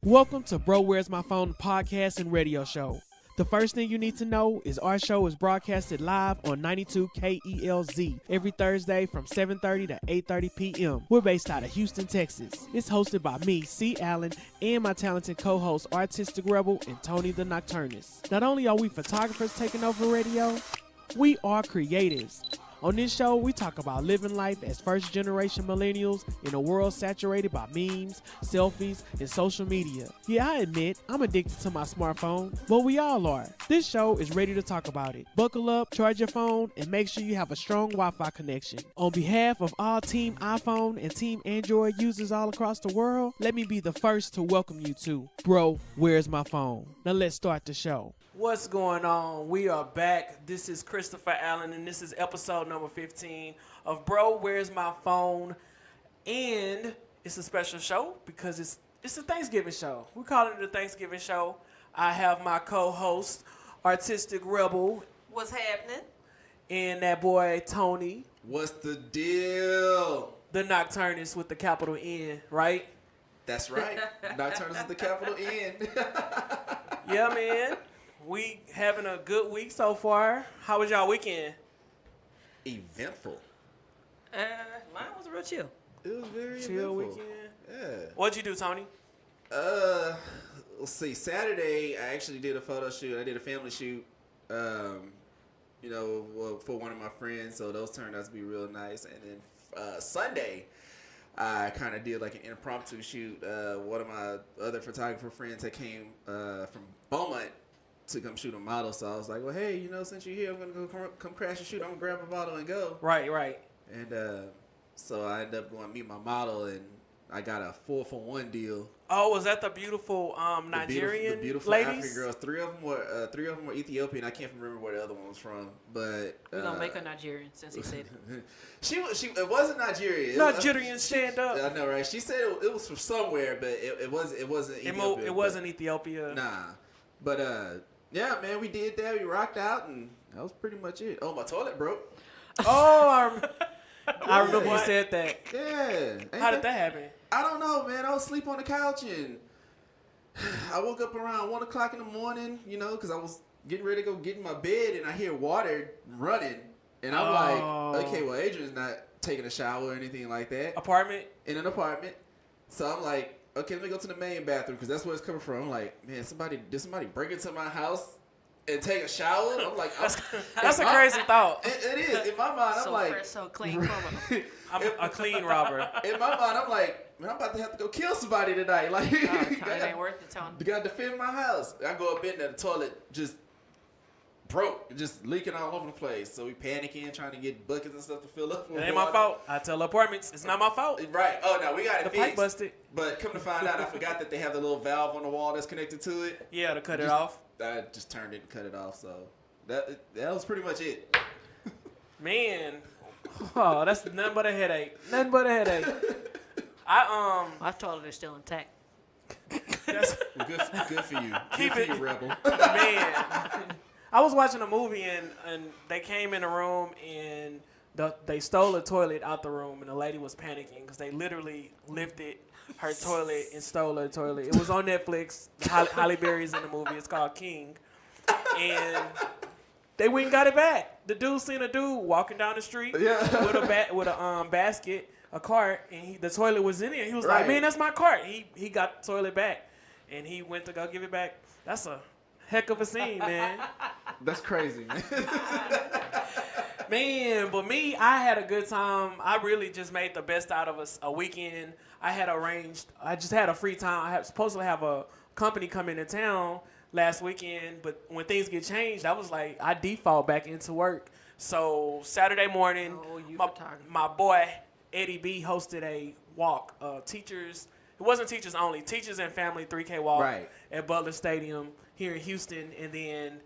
Welcome to Bro Where's My Phone podcast and radio show. The first thing you need to know is our show is broadcasted live on 92 KELZ every Thursday from 7:30 to 8:30 p.m. We're based out of Houston, Texas. It's hosted by me, C. Allen, and my talented co-host Artistik Rebel and Tony the Nocturnist. Not only are we photographers taking over radio, we are creatives. On this show, we talk about living life as first-generation millennials in a world saturated by memes, selfies, and social media. Yeah, I admit, I'm addicted to my smartphone, but we all are. This show is ready to talk about it. Buckle up, charge your phone, and make sure you have a strong Wi-Fi connection. On behalf of all Team iPhone and Team Android users all across the world, let me be the first to welcome you to Bro, Where's My Phone? Now let's start the show. What's going on? We are back. This is Christopher Allen, and this is episode number 15 of Bro, Where's My Phone? And it's a special show because it's a Thanksgiving show. We call it a Thanksgiving show. I have my co-host, Artistik Rebel. What's happening? And that boy, Tony. What's the deal? The Nocturnist with the capital N, right? That's right. Nocturnist with the capital N. Yeah, man. We having a good week so far. How was y'all weekend? Eventful. Mine was real chill. It was very chill eventful. Weekend. Yeah. What'd you do, Tony? Let's see. Saturday, I actually did a photo shoot. I did a family shoot. For one of my friends. So those turned out to be real nice. And then Sunday, I kind of did like an impromptu shoot. One of my other photographer friends that came from Beaumont to come shoot a model, so I was like, well, hey, since you're here, I'm gonna go come crash and shoot. I'm gonna grab a bottle and go. Right. And so I ended up going to meet my model, and I got a 4-for-1 deal. Oh, was that the beautiful Nigerian the beautiful ladies? African girls? Three of them were Ethiopian. I can't remember where the other one was from, but we're gonna make her Nigerian since he said it. She it wasn't Nigerian. Nigerian stand up. I know, right? She said it was from somewhere, but it wasn't Ethiopia. It wasn't Ethiopia. Nah, but yeah, man, we did that. We rocked out, and that was pretty much it. Oh, my toilet broke. Oh, I remember you said that. Yeah. How did that happen? I don't know, man. I was asleep on the couch, and I woke up around 1 o'clock in the morning, because I was getting ready to go get in my bed, and I hear water running. And I'm like, okay, well, Adrian's not taking a shower or anything like that. Apartment? In an apartment. So I'm like, okay, let me go to the main bathroom because that's where it's coming from. I'm like, man, did somebody break into my house and take a shower? I'm like, that's a crazy thought. It is. In my mind, I'm like, so clean. I'm a clean robber. In my mind, I'm like, man, I'm about to have to go kill somebody tonight. Like, it ain't worth it, Tony. You got to defend my house. I go up in there, the toilet just broke, just leaking all over the place. So we panicking, trying to get buckets and stuff to fill up. It ain't my fault. I tell apartments, it's not my fault. Right. Oh, no, we got it the fixed. Pipe busted. But come to find out, I forgot that they have the little valve on the wall that's connected to it. Yeah, to cut it off. I just turned it and cut it off. So that was pretty much it. Man, oh, that's nothing but a headache. Nothing but a headache. My toilet is still intact. That's good for you. Keep good it, for you, Rebel. Man. I was watching a movie and they came in the room and they stole a toilet out the room and the lady was panicking because they literally lifted her toilet and stole her toilet. It was on Netflix. Halle Berry's in the movie. It's called King. And they went and got it back. The dude seen a dude walking down the street with a basket, a cart, and the toilet was in it. He was like, man, that's my cart. He got the toilet back and he went to go give it back. That's a heck of a scene, man. That's crazy, man. Man, but me, I had a good time. I really just made the best out of a weekend. I just had a free time. I was supposed to have a company come into town last weekend, but when things get changed, I was like, I default back into work. So Saturday morning, my boy Eddie B hosted a walk. Teachers, it wasn't teachers only, teachers and family 3K walk at Butler Stadium here in Houston. And then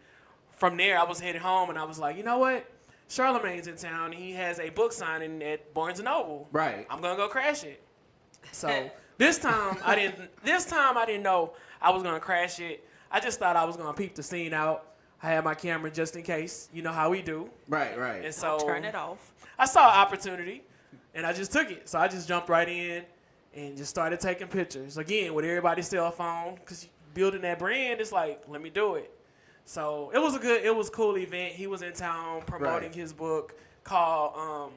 from there, I was headed home, and I was like, you know what? Charlemagne's in town. He has a book signing at Barnes & Noble. Right. I'm gonna go crash it. So this time I didn't know I was gonna crash it. I just thought I was gonna peep the scene out. I had my camera just in case. You know how we do. Right. And Don't so turn it off. I saw an opportunity, and I just took it. So I just jumped right in, and just started taking pictures. Again, with everybody's cell phone, because building that brand, it's like, let me do it. So it was a cool event. He was in town promoting his book called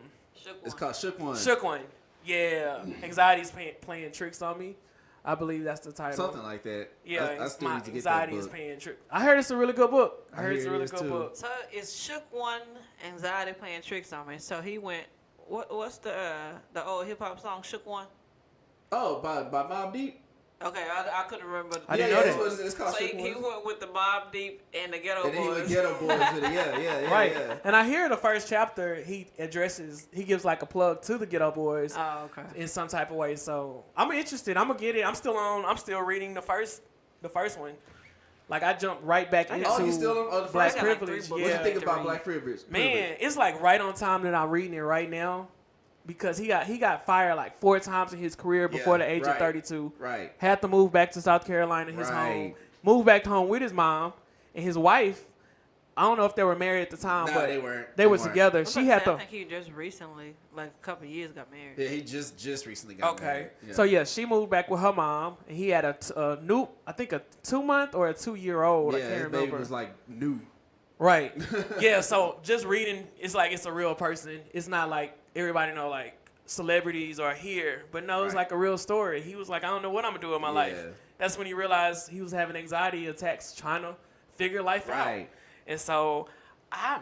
It's called Shook One. Shook One. Yeah. Anxiety's playing tricks on me. I believe that's the title. Something like that. Yeah, I still my need to get that anxiety is book. playing tricks. I heard it's a really good book. I heard hear it's a it really is good too. book. So it's Shook One, Anxiety playing tricks on me. So he went. What's the old hip hop song Shook One? Oh, by Mobb Deep. Okay, I couldn't remember. I didn't know that. That's what it's called. So Shook he One. went with the Mobb Deep and the Ghetto And then he Boys. went Ghetto Boys with it. Yeah. Right. Yeah. And I hear the first chapter, he gives like a plug to the Ghetto Boys Oh, okay. in some type of way. So I'm interested. I'm gonna get it. I'm still reading the first one. Like I jumped right back into Oh, you still on the Black first I got like Privilege. 3 books. What Yeah. you think about Three. Black Privilege? Man, it's like right on time that I'm reading it right now, because he got fired like 4 times in his career before the age of 32. Right. Had to move back to South Carolina, his Right. home. Moved back home with his mom and his wife. I don't know if they were married at the time, No, but they weren't. They were weren't. together. I She had I to. think he just recently, like a couple of years, got married. Yeah, he just recently got Okay. married. Yeah. So yeah, she moved back with her mom, and he had a 2-month or a 2-year-old. I yeah, can't his remember. baby was like new. Right. Yeah. So just reading, it's like it's a real person. It's not like everybody know like celebrities are here, but no, it's Right. like a real story. He was like, I don't know what I'm gonna do with my life. Yeah. That's when he realized he was having anxiety attacks, trying to figure life out. Right. And so, I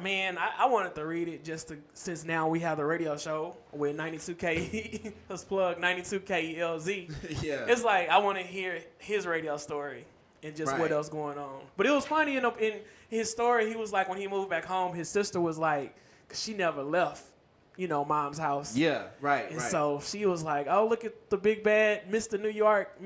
wanted to read it since now we have the radio show with 92K. Let's plug 92KELZ. Yeah. It's like I want to hear his radio story and just what Right. else going on. But it was funny in his story. He was like, when he moved back home, his sister was like, 'cause she never left, mom's house. Yeah. Right. And right. so she was like, oh, look at the big bad Mr. New York,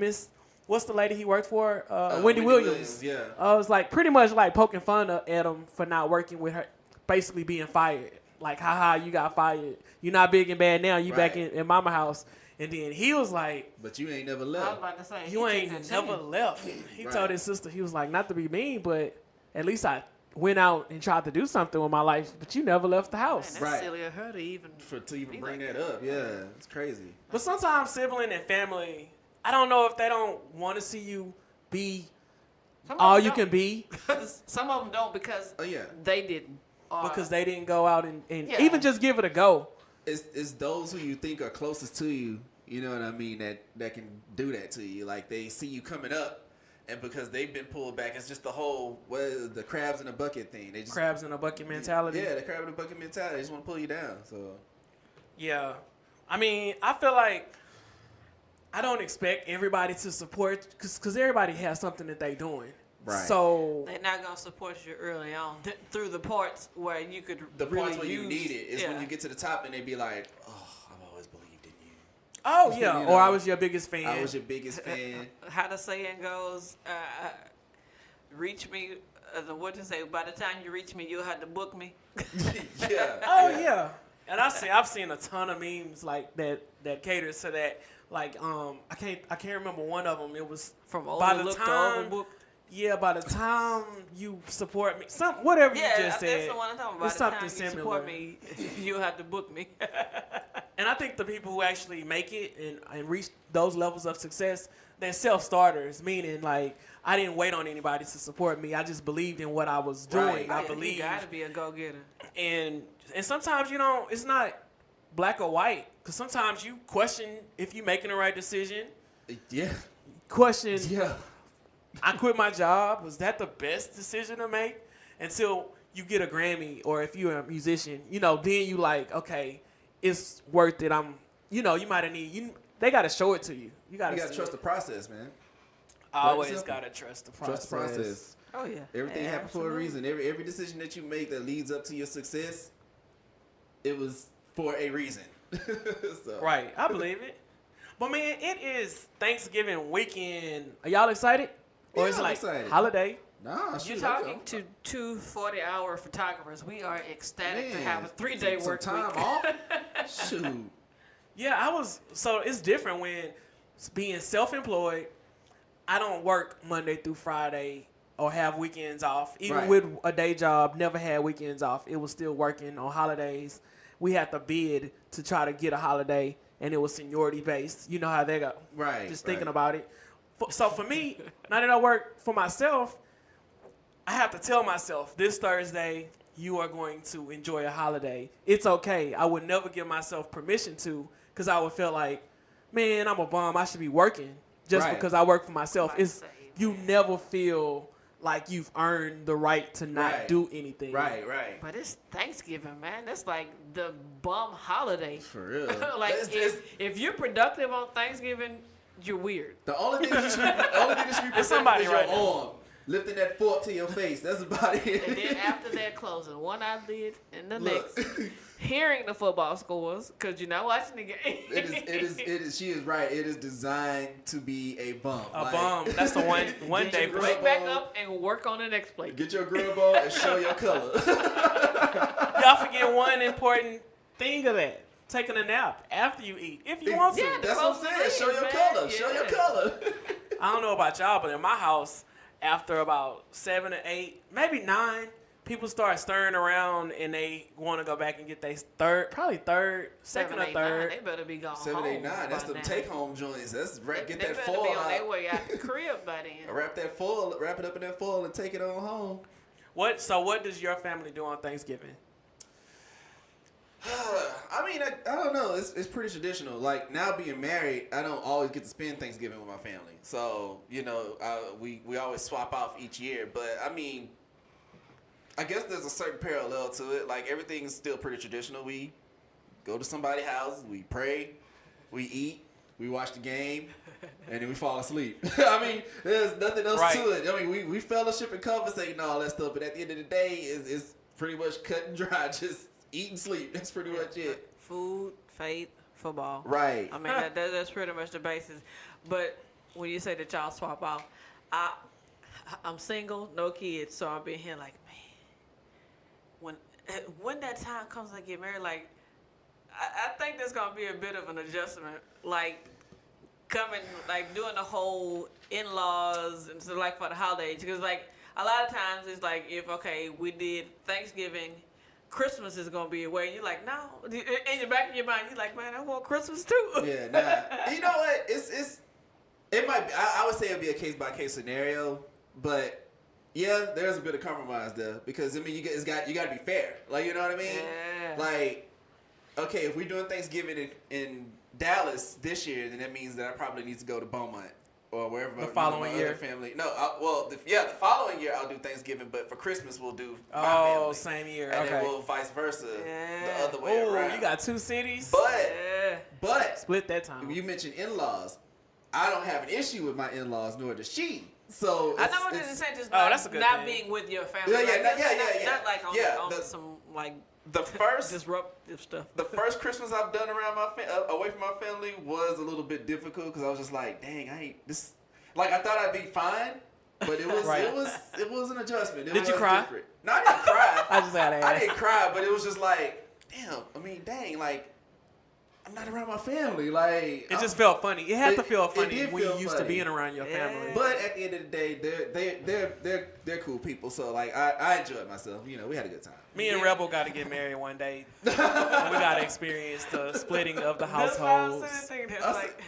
what's the lady he worked for? Wendy Williams. Yeah. I was like, pretty much like poking fun at him for not working with her, basically being fired. Like, haha, you got fired. You're not big and bad now. You back Right. in mama house. And then he was like, But you ain't never I was left. about to say, you he ain't took the never chance. left. He Right. told his sister, he was like, not to be mean, but at least I went out and tried to do something with my life, but you never left the house. Man, that's Right. silly of her to even. To even be bring like that up. Yeah. It's crazy. But sometimes sibling and family, I don't know if they don't want to see you be Some of all them you don't. can be Some of them don't because Oh yeah. they didn't. Or- because they didn't go out and Yeah. even just give it a go. It's those who you think are closest to you. You know what I mean? That can do that to you. Like they see you coming up, and because they've been pulled back, it's just the whole the crabs in a bucket thing. They just Crabs in a bucket mentality. Yeah, the crab in a bucket mentality. They just want to pull you down. So Yeah. I mean, I feel like I don't expect everybody to support because everybody has something that they doing. Right. So They're not gonna support you early on through the parts where you could the really parts where you use- need it is yeah. when you get to the top and they be like, "Oh, I've always believed in you. oh yeah, You or I know, was your biggest fan. I was your biggest fan." How the saying goes, reach me. What to say? By the time you reach me, you'll have to book me. Yeah. Oh yeah. And I've seen a ton of memes like that caters to that. Like I can't remember one of them. It was From by the overlooked to time overbooked. yeah, by the time you support me, whatever Yeah, you just that's said. the one I'm talking about. It's By the time something you similar. support me, you'll have to book me. And I think the people who actually make it and reach those levels of success, they're self-starters, meaning like I didn't wait on anybody to support me. I just believed in what I was doing. Right. I You believed. gotta be a go-getter. And sometimes, it's not black or white. Because sometimes you question if you're making the right decision. Yeah. Question, Yeah. I quit my job. Was that the best decision to make? Until you get a Grammy, or if you're a musician, then you like, okay, it's worth it. You might have they got to show it to you. You got You gotta to trust the process, man. Always simple. got to trust the process. Trust the process. Oh yeah. Everything Yeah, happens for a absolutely. reason. Every decision that you make that leads up to your success, it was for a reason. So. Right. I believe it. But, man, it is Thanksgiving weekend. Are y'all excited? Or Yeah, it's I'm like excited. holiday? Nah, shoot, You're talking to two 40-hour photographers. We are ecstatic to have a 3-day some work time week. off. Shoot. Yeah, so it's different when being self-employed, I don't work Monday through Friday or have weekends off. Even Right. with a day job, never had weekends off. It was still working on holidays. We had to bid to try to get a holiday. and it was seniority based. You know how they go. Right. Just thinking about it. So for me, now that I work for myself, I have to tell myself this Thursday you are going to enjoy a holiday. It's okay. I would never give myself permission to, because I would feel like, man, I'm a bum. I should be working just because I work for myself. You never feel like you've earned the right to not do anything. Right. But it's Thanksgiving, man. That's like the bum holiday. For real. Like if you're productive on Thanksgiving, you're weird. The only thing that should be productive somebody is right your now. arm. Lifting that fork to your face. That's about it. And then after that, closing one eyelid and the next. Hearing the football scores, because you're not watching the game. It is. She is right. It is designed to be a bum. A bum. That's the one day. Wake back up and work on the next play. Get your grill ball and show your color. Y'all forget one important thing of that. Taking a nap after you eat, if you want to. Yeah, That's what I'm saying. Show your color. Show your color. I don't know about y'all, but in my house, after about 7 or 8, maybe 9, people start stirring around and they want to go back and get their second or third. They better be gone 7, home. 8, 9. That's the take-home joints. That's get they that better foil be on out. their way out the crib by then. Wrap it up in that foil and take it on home. So what does your family do on Thanksgiving? I mean, I don't know. It's pretty traditional. Like, now being married, I don't always get to spend Thanksgiving with my family. So, we always swap off each year. But, I mean, I guess there's a certain parallel to it. Like, everything's still pretty traditional. We go to somebody's house, we pray, we eat, we watch the game, and then we fall asleep. I mean, there's nothing else to it. I mean, we fellowship and conversate and all that stuff. But at the end of the day, it's pretty much cut and dry. Just eat and sleep. That's pretty much it. Food, faith, football. Right. I mean, that's pretty much the basis. But when you say that y'all swap off, I'm single, no kids, so I'll be here like, man, when that time comes I get married, like, I think there's going to be a bit of an adjustment, like, doing the whole in-laws and so, like, for the holidays. Because, like, a lot of times it's like, we did Thanksgiving, Christmas is gonna be away. And you're like, no. In the back of your mind, you're like, man, I want Christmas too. Yeah, nah. You know what? It might be, I would say it'd be a case by case scenario, but yeah, there's a bit of compromise there because I mean, you got to be fair. Like, you know what I mean? Yeah. Like, okay, if we're doing Thanksgiving in Dallas this year, then that means that I probably need to go to Beaumont. Or wherever the following year. Other family. No, the following year I'll do Thanksgiving, but for Christmas we'll do my family. Same year. And okay. then we'll vice versa the other way around. You got 2 cities. But split that time. You mentioned in-laws. I don't have an issue with my in-laws, nor does she. So I know what it is. Just that's a good not thing. being with your family. Yeah. Not like on some like the first disruptive stuff. The first Christmas I've done around away from my family was a little bit difficult because I was just like, dang, I ain't this. Like, I thought I'd be fine, but it was it was an adjustment. Did you cry? Different. No, I didn't cry. I just had to ask. I didn't cry, but it was just like, damn. I mean, dang, like I'm not around my family. Like it just felt funny. It had to feel funny when feel you used to being around your family. But at the end of the day, they're cool people. So like I enjoyed myself. You know, we had a good time. Me and Rebel got to get married one day. We got to experience the splitting of the households.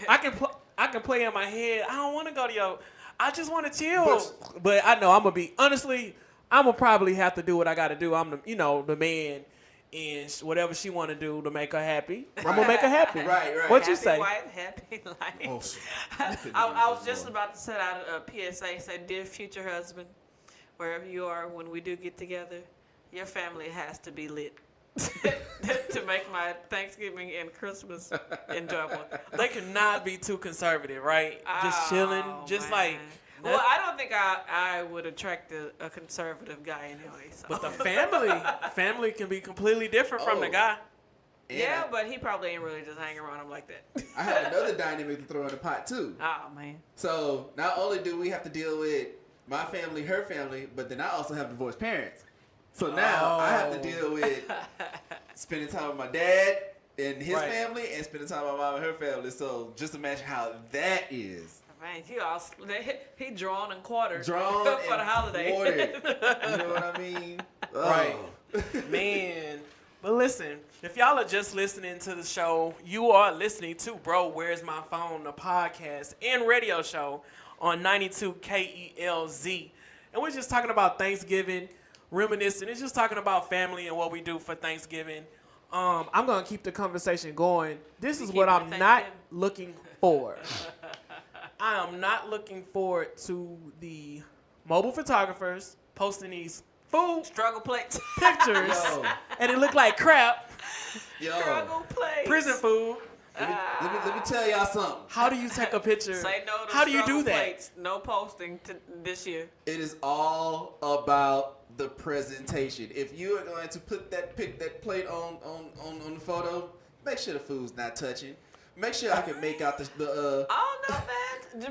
I can play in my head. I don't want to go to your. I just want to chill. But I know I'm gonna be honestly. I'm gonna probably have to do what I got to do. I'm the man. And whatever she want to do to make her happy, I'm going to make her happy. Right. What you say? Wife, happy life. I was just about to set out a PSA. Say, dear future husband, wherever you are, when we do get together, your family has to be lit to make my Thanksgiving and Christmas enjoyable. They cannot be too conservative, right? Just chilling, just man. Like... Well, I don't think I would attract a conservative guy anyway. So. But the family can be completely different from the guy. Yeah, but he probably ain't really just hanging around him like that. I have another dynamic to throw in the pot too. Oh man. So not only do we have to deal with my family, her family, but then I also have divorced parents. So now I have to deal with spending time with my dad and his family and spending time with my mom and her family. So just imagine how that is. Man, he drawn and quartered for the holiday. You know what I mean? Right. Man. But listen, if y'all are just listening to the show, you are listening to Bro, Where's My Phone, the podcast and radio show on 92 KELZ. And we're just talking about Thanksgiving, reminiscing. It's just talking about family and what we do for Thanksgiving. I'm going to keep the conversation going. This is what I'm not looking for. I am not looking forward to the mobile photographers posting these food Struggle plates. pictures, and it looked like crap. Yo, Struggle plates. Prison food. let me tell y'all something. How do you take a picture? Say no to How do you struggle do that? plates. No posting this year. It is all about the presentation. If you are going to put that plate on the photo, make sure the food's not touching. Make sure I can make out the Oh no, man!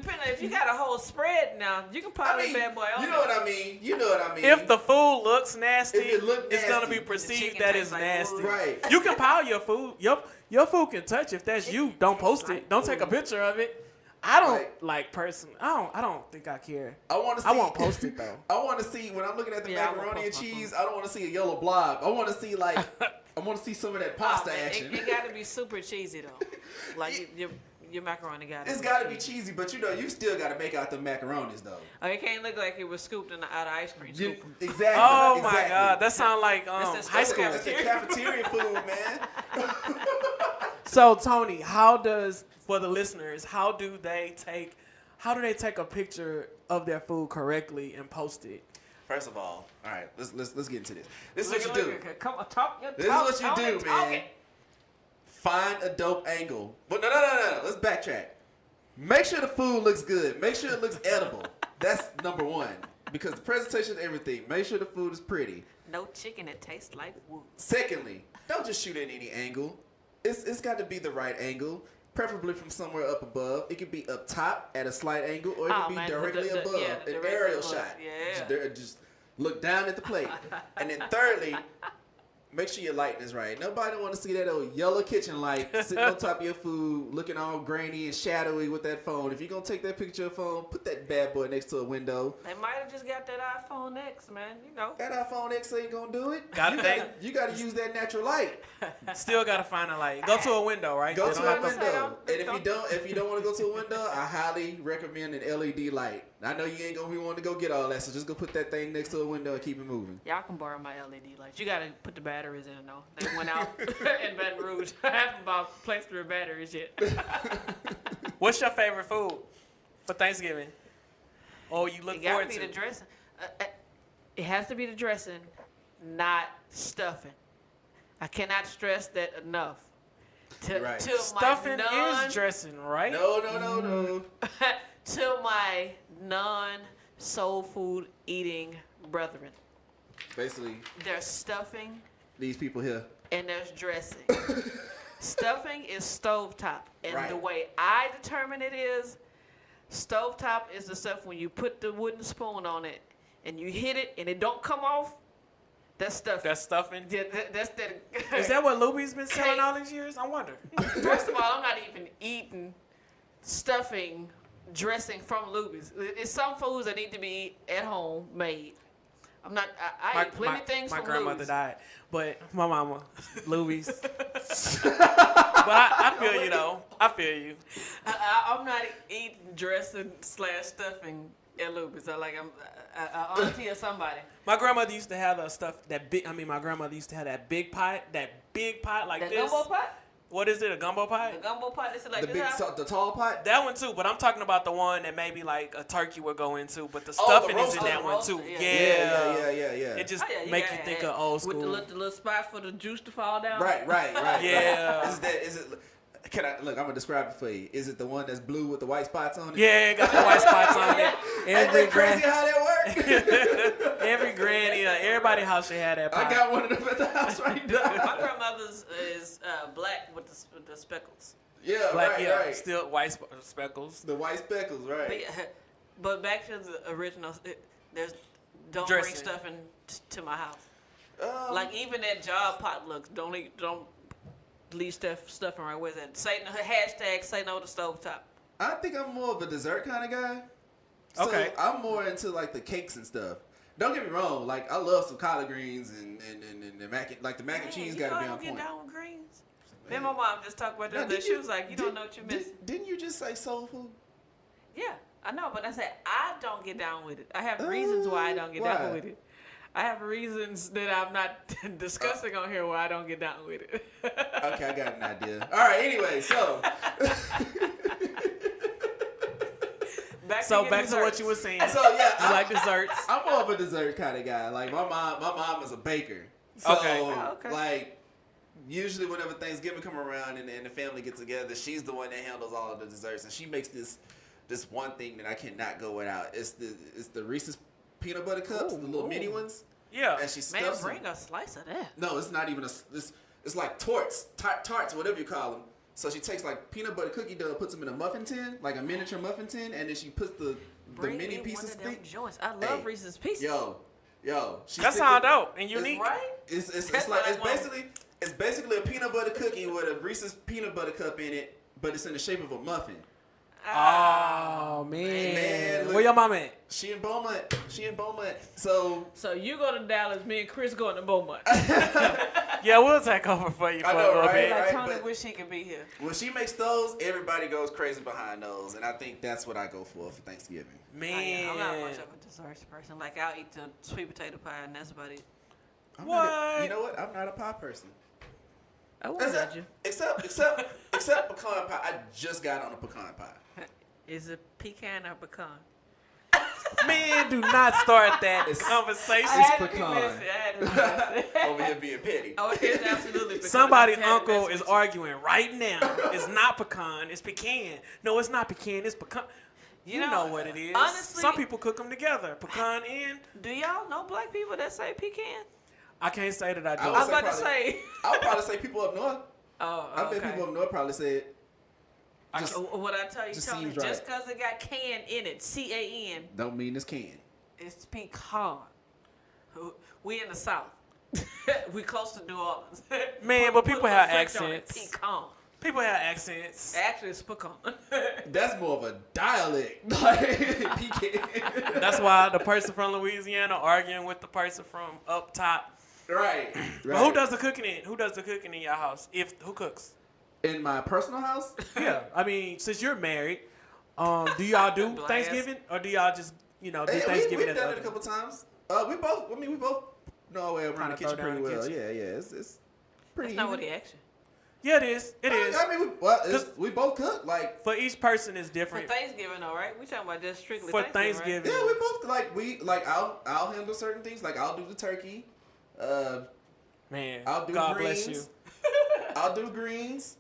Depending if you got a whole spread now, you can pile that bad boy on. You know what I mean? You know what I mean? If the food looks nasty, If it look it's gonna nasty, be perceived chicken that tastes it's like nasty. wood. Right. You can pile your food. Your food can touch. If that's you, don't post it. Don't take a picture of it. I don't Right. I don't think I care. I want to see. I won't post it though. I want to see when I'm looking at the Yeah, I won't macaroni and post my cheese. I don't want to see a yellow blob. I want to see I want to see some of that pasta Man, action. It got to be super cheesy though. Like your macaroni got. It's got to be cheesy, but you still got to make out the macaronis though. Oh, it can't look like it was scooped out of ice cream. You- Scoop. exactly. Oh exactly. my God, that sounds like This is high school. That's the cafeteria food, man. So Tony, for the listeners, how do they take a picture of their food correctly and post it? First of all right, let's get into this. This is what you do. Come on, talk. This is what you do, man. Find a dope angle. But no. Let's backtrack. Make sure the food looks good. Make sure it looks edible. That's number one. Because the presentation is everything. Make sure the food is pretty. No chicken that tastes like wood. Secondly, don't just shoot at any angle. It's got to be the right angle. Preferably from somewhere up above. It could be up top at a slight angle, or it could be directly above. the An directly aerial above. shot. Yeah. Just look down at the plate. And then thirdly, make sure your lighting is right. Nobody want to see that old yellow kitchen light sitting on top of your food, looking all grainy and shadowy with that phone. If you're going to take that picture of your phone, put that bad boy next to a window. They might have just got that iPhone X, man. You know. That iPhone X ain't going to do it. You got to use that natural light. Still gotta find a light. Go to a window, right? Go They to don't a have to- window. And if you don't want to go to a window, I highly recommend an LED light. I know you ain't gonna be wanting to go get all that, so just go put that thing next to a window and keep it moving. Y'all can borrow my LED lights. You gotta put the batteries in though. They went out in Baton Rouge. I haven't bought placed their batteries yet. What's your favorite food for Thanksgiving? Oh, you look It gotta forward be to the dressing. It has to be the dressing, not stuffing. I cannot stress that enough. Right. To stuffing my is dressing, right? No. to my non-soul food eating brethren. Basically, There's stuffing these people here. and there's dressing. Stuffing is stovetop. And Right. the way I determine it is, stovetop is the stuff when you put the wooden spoon on it and you hit it and it don't come off, that's stuffing. That's stuffing. Yeah, that's that. Is that what Luby's been selling all these years? I wonder. First of all, I'm not even eating stuffing dressing from Luby's. It's some foods that need to be at home made. I'm not. I eat plenty of things my from grandmother Luby's. died, but my mama, Luby's. But I feel you though. I feel you. I'm not eating dressing / stuffing at Luby's. I auntie or somebody. My grandmother used to have my grandmother used to have that big pot like The this. gumbo pot? What is it? A gumbo pot? The gumbo pot is like The this big, high? the tall pot. That one too, but I'm talking about the one that maybe like a turkey would go into, but the Oh, stuffing the is in roasted. that one too. Yeah. Yeah. It just Oh, yeah, make gotta you think have of old with school. the little spot for the juice to fall down. Right. Yeah. Is it? Can I look? I'm gonna describe it for you. Is it the one that's blue with the white spots on it? Yeah, it got the white spots on it. Ain't that crazy how that works? Every granny, everybody house should have that pot. I got one of them at the house right now. My grandmother's is black with the speckles. Yeah, Black, right. still white speckles. The white speckles, But, right? yeah, but back to the original. Don't Dressing. bring stuffing to my house. Like even that job potlucks, don't leave stuffing right with it. Say no to stovetop. I think I'm more of a dessert kind of guy. So Okay. I'm more into like the cakes and stuff. don't get me wrong. Like I love some collard greens and the mac and cheese got to be on I don't point. get down with greens. Me and my mom just talked about that. She was like, you don't know what you're missing. Didn't you just say soul food? Yeah, I know, but I said I don't get down with it. I have reasons why I don't get down with it. I have reasons that I'm not discussing on here why I don't get down with it. Okay, I got an idea. All right, anyway, so. Back to what you were saying. So yeah, you like desserts. I'm more of a dessert kind of guy. Like my mom is a baker. So okay. like usually whenever Thanksgiving come around and the family get together, she's the one that handles all of the desserts, and she makes this one thing that I cannot go without. It's the Reese's peanut butter cups, the little mini ones. Yeah. And she stuffs bring a slice of that. No, it's not even it's like tarts, whatever you call them. So she takes like peanut butter cookie dough, puts them in a muffin tin, like a miniature muffin tin, and then she puts the mini pieces. Joints. I love Reese's Pieces. Yo. That sounds dope and unique. Right? It's basically a peanut butter cookie with a Reese's peanut butter cup in it, but it's in the shape of a muffin. Oh man, look, where your mom at? She in Beaumont. So you go to Dallas, me and Chris going to Beaumont. Yeah, we'll take over for you for a little bit. Like Tony wish he could be here. When she makes those, everybody goes crazy behind those, and I think that's what I go for Thanksgiving. Man, I'm not much of a desserts person. Like I'll eat the sweet potato pie, and that's about it. You know what? I'm not a pie person. I won't judge you. Except pecan pie. I just got on a pecan pie. Is it pecan or pecan? Man, do not start that conversation. It's pecan. Over here being petty. Oh, it's absolutely pecan. Somebody's uncle is arguing right now. It's not pecan, it's pecan. No, it's not pecan, it's pecan. You know what it is. Honestly, some people cook them together. Pecan and... Do y'all know black people that say pecan? I can't say that I do. I was about to say. I would probably say people up north. Oh, I bet people up north probably say it. What I tell you, Tony, just because it got can in it, C-A-N. Don't mean it's can. It's pecan. We in the South. We close to New Orleans. Man, but people have accents. Pecan. People have accents. Actually, it's pecan. That's more of a dialect. Pecan. That's why the person from Louisiana arguing with the person from up top. Right. But who does the cooking in? Who does the cooking in your house? Who cooks? In my personal house? Yeah. I mean, since you're married, do y'all do Thanksgiving, or do y'all just do Thanksgiving? We've done it a couple times. We both know our way around the kitchen pretty well. Yeah. It's pretty. That's not what he asked you. Yeah, it is. It is. I mean, we both cook. Like for each person is different. For Thanksgiving, though, right? We talking about just strictly for Thanksgiving. Yeah, we both I'll handle certain things. Like I'll do the turkey. Man, I'll do God greens. bless you. I'll do greens.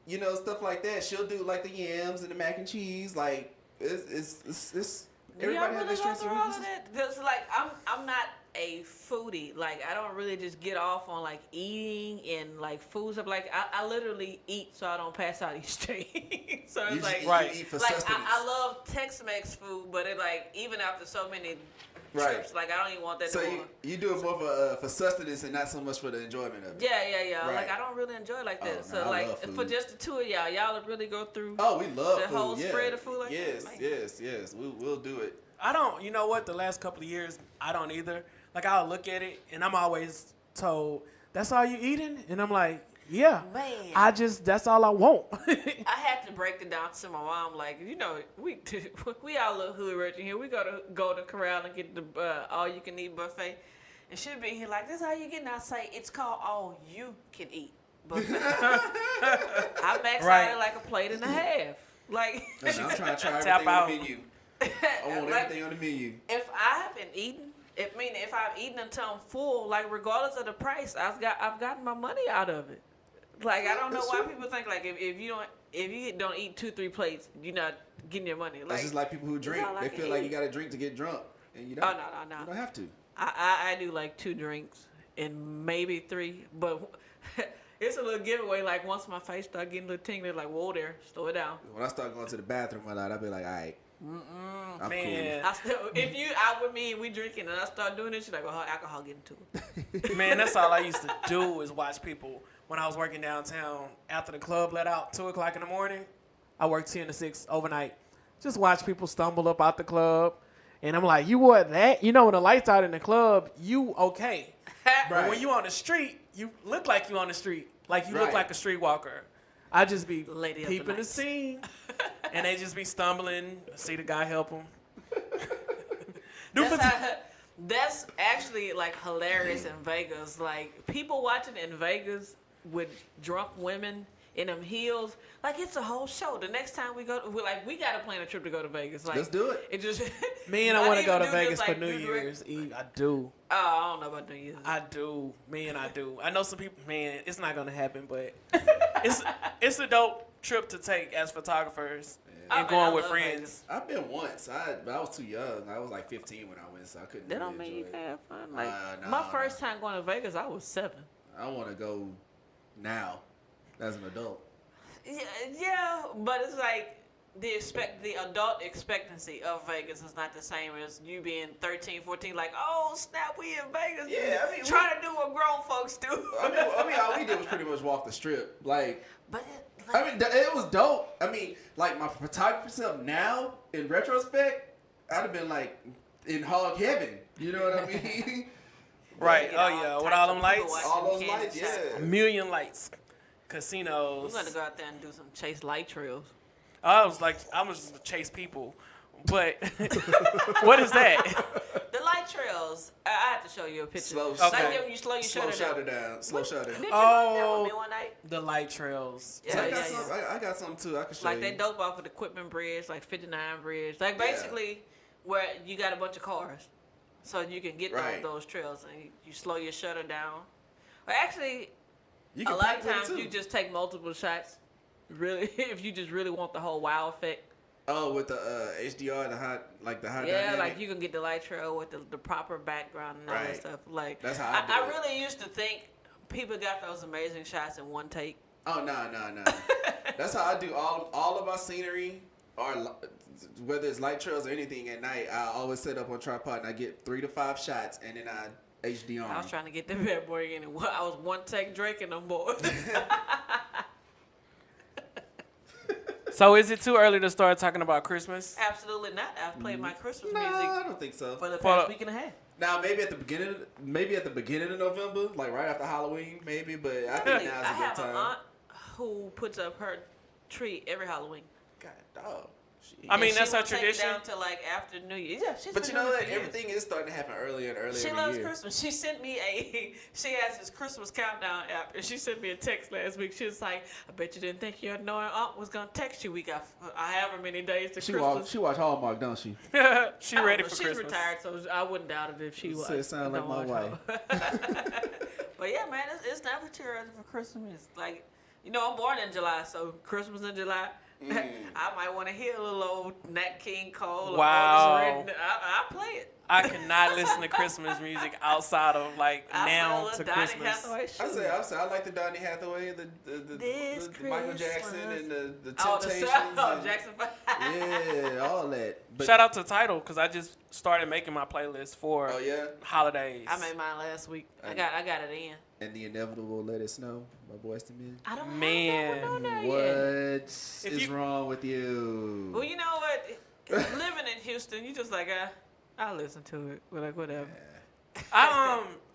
Stuff like that. She'll do like the yams and the mac and cheese. Like it's everybody has their strengths and weaknesses. Just like I'm not a foodie. Like I don't really just get off on like eating and like foods. Like I literally eat so I don't pass out each day. So it's like you eat for sustenance. I love Tex-Mex food, but it like even after so many trips, like I don't even want that. So you do it more for sustenance and not so much for the enjoyment of it. Yeah. Right. Like I don't really enjoy it like that. Oh, so like for just the two of y'all really go through. Oh, we love the food. whole spread of food like yes, that. Yes. We'll do it. I don't. You know what? The last couple of years, I don't either. Like I'll look at it and I'm always told, "That's all you eating?" And I'm like, "Yeah." Man, that's all I want. I had to break it down to my mom. Like, we all look hood rich in here. We go to Golden Corral and get the all you can eat buffet, and she'll be here like, "This how you get?" And I say, "It's called all you can eat buffet." I max out it like a plate and a half. Like, I'm trying to try everything on the menu. I want everything on the menu. If I haven't eaten. If I've eaten until I'm full, like regardless of the price, I've gotten my money out of it. Like I don't know why people think like if you don't eat 2-3 plates, you're not getting your money. Like, that's just like people who drink. They feel like you got to drink to get drunk, and you don't. Oh no. You don't have to. I do like 2 drinks and maybe 3, but it's a little giveaway. Like once my face start getting a little tingly, like whoa there, slow it down. When I start going to the bathroom a lot, I'll be like, all right. I'm man. cool. If you out with me and we drinking and I start doing this, you're like, well, alcohol getting to it. Man, that's all I used to do is watch people. When I was working downtown, after the club let out 2 o'clock in the morning, I worked 10 to 6 overnight. Just watch people stumble up out the club And I'm like, you wore that? You know, when the lights out in the club, you okay. But Right. when you on the street, you look like you on the street. Like you look Right. like a streetwalker. I just be Lady of the peeping the night. scene. And they just be stumbling. See the guy help them. That's actually like hilarious in Vegas. Like people watching in Vegas with drunk women in them heels, like it's a whole show. The next time we go, we gotta plan a trip to go to Vegas. Like Let's do it. It just Man, I not want to even go to do Vegas just, for like, New do direct- Year's Eve. I do. Oh, I don't know about New Year's. I do. Man, I do. I know some people, man, it's not going to happen, but it's a dope trip to take as photographers Oh, and man, I going with love friends. Vegas. I've been once. But I was too young. I was like 15 when I went, so I couldn't. That really don't mean you enjoy can't it. have fun. Like No, my no. first time going to Vegas, I was 7. I want to go now as an adult. Yeah, but it's like the adult expectancy of Vegas is not the same as you being 13, 14. Like, oh snap, we in Vegas. Yeah, I mean, trying to do what grown folks do. I mean, all we did was pretty much walk the strip. Like, But I mean, it was dope. I mean, like my photography self now, in retrospect, I'd have been like in hog heaven. You know what I mean? Right. You Oh, know, yeah. With types all of them people lights. watching All those candy lights, shots. yeah. A million lights. We're Casinos. gonna go out there and do some chase light trails. I was just chase people. But what is that? The light trails. I have to show you a picture. Slow, Okay. Like when you slow your slow shutter shutter down. down. Slow shutter. Did you Oh. watch that with me one night? The light trails. Yeah, So I yeah, got yeah. some. I got some too. I can show Like you. they dope off of the Quitman Bridge, like 59 Bridge. Like Yeah. basically where you got a bunch of cars. So you can get Right. those trails and you slow your shutter down. Or actually, You a can lot paint of with it, times too. you just take multiple shots. Really, if you just really want the whole wow effect. Oh, with the HDR, the high Yeah, dynamic. like you can get the light trail with the proper background and all that Right. stuff. Like That's how I do I it. really used to think people got those amazing shots in one take. Oh no. That's how I do all of my scenery, or whether it's light trails or anything at night. I always set up on tripod and I get 3 to 5 shots, and then I HD on. I was trying to get the bad boy in, and I was one take Drake and them boys. So is it too early to start talking about Christmas? Absolutely not. I've played my Christmas No, music I don't think so. for the For- past week and a half. Now maybe at the beginning of November, like right after Halloween, maybe. But I think I now's a good have an time. aunt who puts up her tree every Halloween. God, dog. I mean, And that's she her won't take it tradition. down till like after New Year. Yeah, she's But been you know doing it what? for years. Everything is starting to happen earlier and earlier She every loves year. Christmas. She sent me she has this Christmas countdown app, and she sent me a text last week. She was like, I bet you didn't think your annoying aunt was going to text you. We got however many days to Christmas. She watch Hallmark, don't she? She I don't ready know. for She's Christmas. retired, so I wouldn't doubt it if she was. So it sound like my wife. But yeah, man, it's never too early for Christmas. Like, you know, I'm born in July, so Christmas in July. I might want to hear a little old Nat King Cole. Wow. Or Otis Redding. I play it. I cannot listen to Christmas music outside of like I now play a to little Donny Christmas. Hathaway I say I like the Donny Hathaway, This the Michael Jackson, Christmas. and the Oh, Temptations. the Jackson 5. Yeah, all that. But, Shout out to Tidal because I just started making my playlist for Oh yeah, holidays. I made mine last week. I got it in. and the inevitable Let It Snow by Boyz II Men. I don't Man, have that one on there What yet. is you- wrong with you? Well, you know what? Living in Houston, you just like, I'll listen to it. We're like, whatever.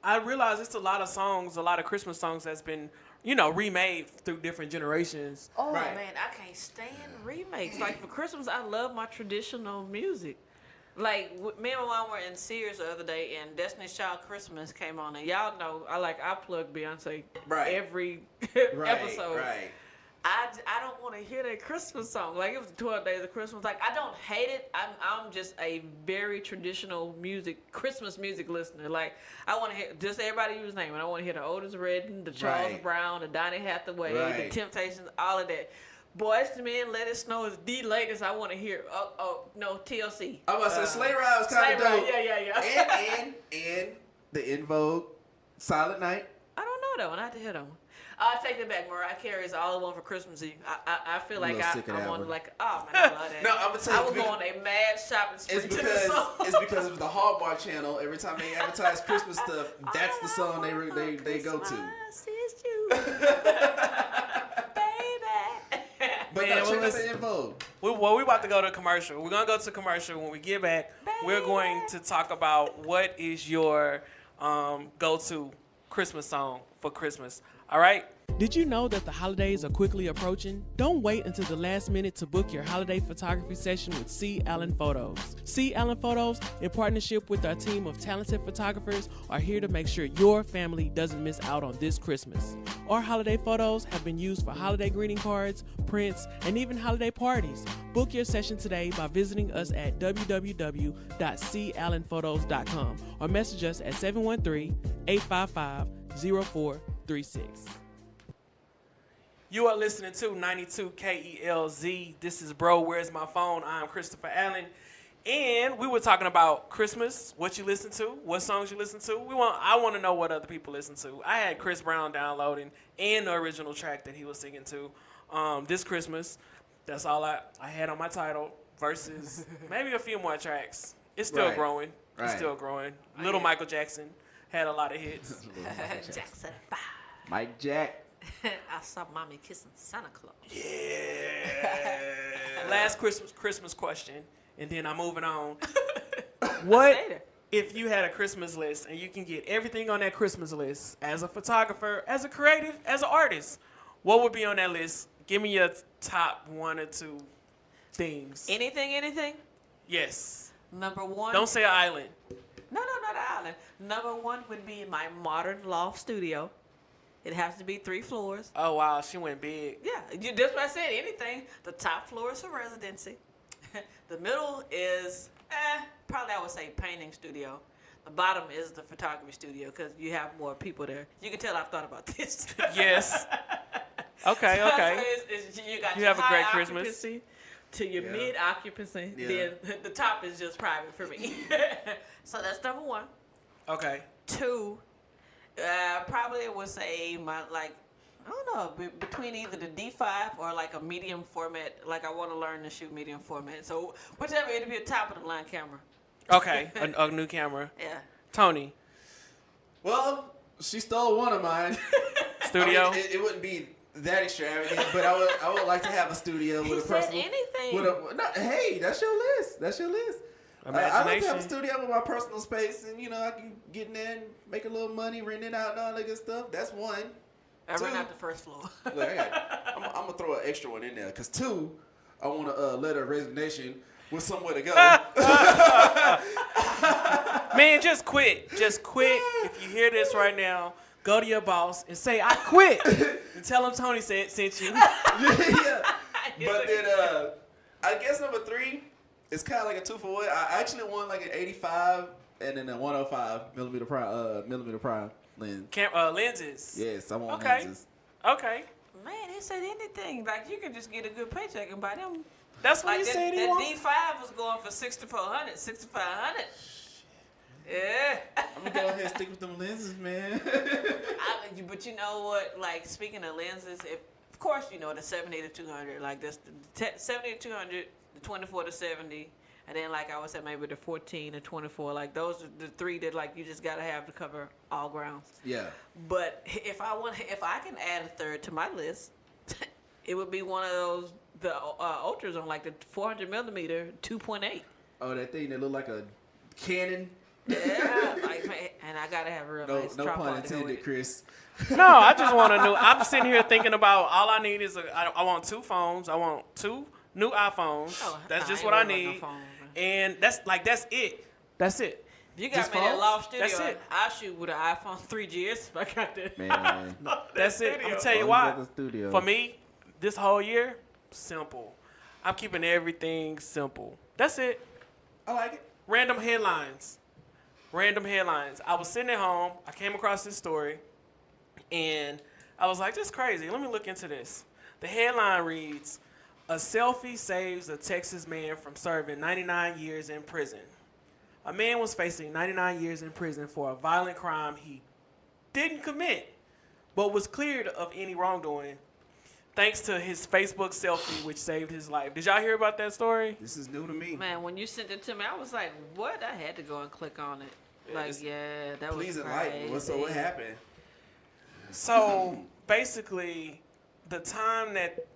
I realize it's a lot of songs, a lot of Christmas songs that's been, remade through different generations. Oh, Right. man, I can't stand remakes. Like, for Christmas, I love my traditional music. Like, me and my mom were in Sears the other day, and Destiny's Child Christmas came on. And y'all know, I plug Beyonce Right. every Right, episode. right. I don't want to hear that Christmas song. Like, it was 12 Days of Christmas. Like, I don't hate it. I'm just a very traditional Christmas music listener. Like, I want to hear, just everybody use name. And I want to hear the Otis Redding, the Charles Right. Brown, the Donny Hathaway, the Right. Temptations, all of that. Boyz II Men, Let It Snow is the latest I want to hear. No, TLC. I was about to say Sleigh Ride was kind of Sleigh Ride, dope. yeah. And the In Vogue Silent Night. I don't know that one. I have to hear that one. I'll take that back. Mariah Carey is all I want for Christmas Eve. I feel like I'm a little sick of that I'm on one. like, oh man, I love that. No, I'm gonna tell you, I was because- on a mad shopping spree It's to the because song. of the Hallmark Channel. Every time they advertise Christmas stuff, that's the song they go to. Christmas is you, baby. But man. check out the info. We about to go to commercial. We're gonna go to commercial. When we get back, we're going to talk about what is your go-to Christmas song for Christmas. All right. Did you know that the holidays are quickly approaching? Don't wait until the last minute to book your holiday photography session with C. Allen Photos. C. Allen Photos, in partnership with our team of talented photographers, are here to make sure your family doesn't miss out on this Christmas. Our holiday photos have been used for holiday greeting cards, prints, and even holiday parties. Book your session today by visiting us at www.callenphotos.com or message us at 713-855-0436. You are listening to 92 KELZ. This is Bro, Where's My Phone? I'm Christopher Allen. And we were talking about Christmas, what you listen to, what songs you listen to. I want to know what other people listen to. I had Chris Brown downloading and the original track that he was singing to this Christmas. That's all I had on my title versus maybe a few more tracks. It's still growing. It's still growing. Little Michael Jackson had a lot of hits. Jackson 5. Mike Jack. I saw mommy kissing Santa Claus. Yeah. Last Christmas question, and then I'm moving on. What if you had a Christmas list and you can get everything on that Christmas list as a photographer, as a creative, as an artist? What would be on that list? Give me your top 1 or 2 things. Anything? Yes. Number 1. Don't say an island. No, not an island. Number 1 would be my modern loft studio. It has to be 3 floors. Oh, wow. She went big. Yeah, that's what I said. Anything. The top floor is for residency. The middle is, probably I would say painting studio. The bottom is the photography studio because you have more people there. You can tell I've thought about this. Yes. Okay. So you have a great occupancy Christmas. To your mid occupancy. Yeah. Then the top is just private for me. So that's number 1. Okay. 2. Probably would say I don't know, between either the D5 or like a medium format. Like I want to learn to shoot medium format. So whichever, it'll be a top of the line camera. Okay, a new camera. Yeah. Tony. Well, she stole one of mine. Studio. I mean, it wouldn't be that extravagant, but I would like to have a studio with a personal. Anything. Hey, that's your list. That's your list. I'd like to have a studio with my personal space, and I can get in there and make a little money, rent it out, and all that good stuff. That's 1. I rent out the first floor. Look, I'm gonna throw an extra one in there, cause 2, I want a letter of resignation with somewhere to go. Man, just quit. Just quit. If you hear this right now, go to your boss and say, I quit. And tell him Tony sent you. Yeah. But then, I guess number 3 is kind of like a 2-for-1. I actually want like an 85 and then a 105 millimeter prime lens. Lenses. Yes, I want Okay. lenses. Okay. Man, he said anything. Like you can just get a good paycheck and buy them. That's what Like he said he that wanted. D5 was going for 6,500. Yeah. I'm gonna go ahead and stick with them lenses, man. But you know what? Like speaking of lenses, of course you know the 70 to 200. Like this, the 70 to 200, the 24 to 70, and then like I would say maybe the 14 to 24. Like those are the 3 that like you just gotta have to cover all grounds. Yeah. But if I can add a 3rd to my list, it would be one of those the ultras on like the 400 millimeter 2.8. Oh, that thing that look like a cannon. Yeah, and I gotta have a real nice No tripod pun to go intended, with it. Chris. No, I just want to know. I'm sitting here thinking about all I need is I want 2 phones. I want 2 new iPhones. That's just what I need. And that's it. That's it. You got Just me that phones? loft studio. That's it. I shoot with an iPhone 3GS if I got that. Man. That's it. I'm gonna tell you why. For me, this whole year, simple. I'm keeping everything simple. That's it. I like it. Random headlines. I was sitting at home. I came across this story, and I was like, "This is crazy. Let me look into this." The headline reads, "A selfie saves a Texas man from serving 99 years in prison." A man was facing 99 years in prison for a violent crime he didn't commit, but was cleared of any wrongdoing, thanks to his Facebook selfie, which saved his life. Did y'all hear about that story? This is new to me. Man, when you sent it to me, I was like, "What?" I had to go and click on it. That was Please crazy. enlighten. What happened? So basically, the time that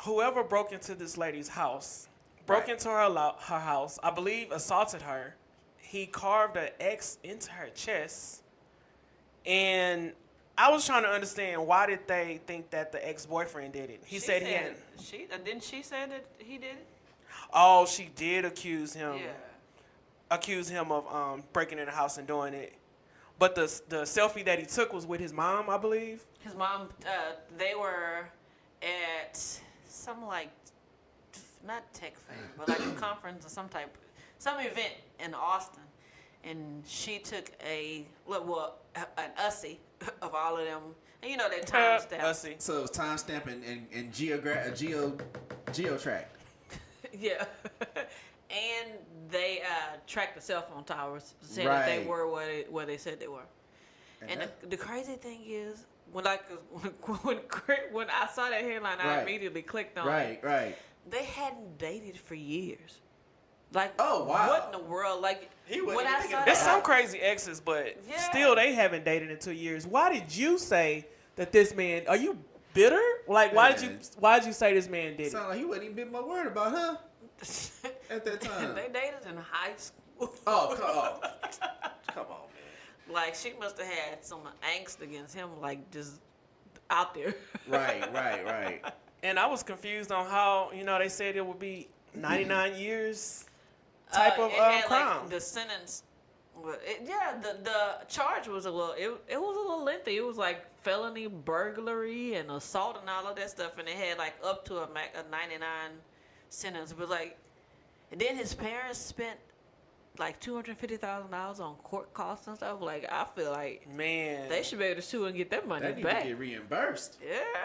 whoever broke into this lady's house, broke into her house, I believe assaulted her. He carved an X into her chest. And I was trying to understand, why did they think that the ex-boyfriend did it? He said he had. Didn't she say that he did it? Oh, she did accuse him. Yeah. Accuse him of breaking in the house and doing it. But the selfie that he took was with his mom, I believe. His mom, they were at some not tech fair, but like a conference or some event in Austin. And she took an USSI of all of them. And you know, they timestamp. USSI. So it was timestamp and geo track. Yeah. And they tracked the cell phone towers, said that they were where they said they were. And the crazy thing is, when I saw that headline, I immediately clicked on it. Right. They hadn't dated for years. Like, oh wow, what in the world? Like, when I saw there's some crazy exes, but still they haven't dated in 2 years. Why did you say that this man? Are you bitter? Like, why did you say this man did it? Sound like he wasn't even been my word about her at that time. They dated in high school. Oh, come on, man. Like, she must have had some angst against him, like, just out there. Right. And I was confused on how, they said it would be 99 years type of crime. Like, the sentence, the charge was a little, it was a little lengthy. It was like felony burglary and assault and all of that stuff, and it had like up to a 99 sentence. But like, and then his parents spent like $250,000 on court costs and stuff. Like, I feel like, man, they should be able to sue and get their money back. They need to get reimbursed.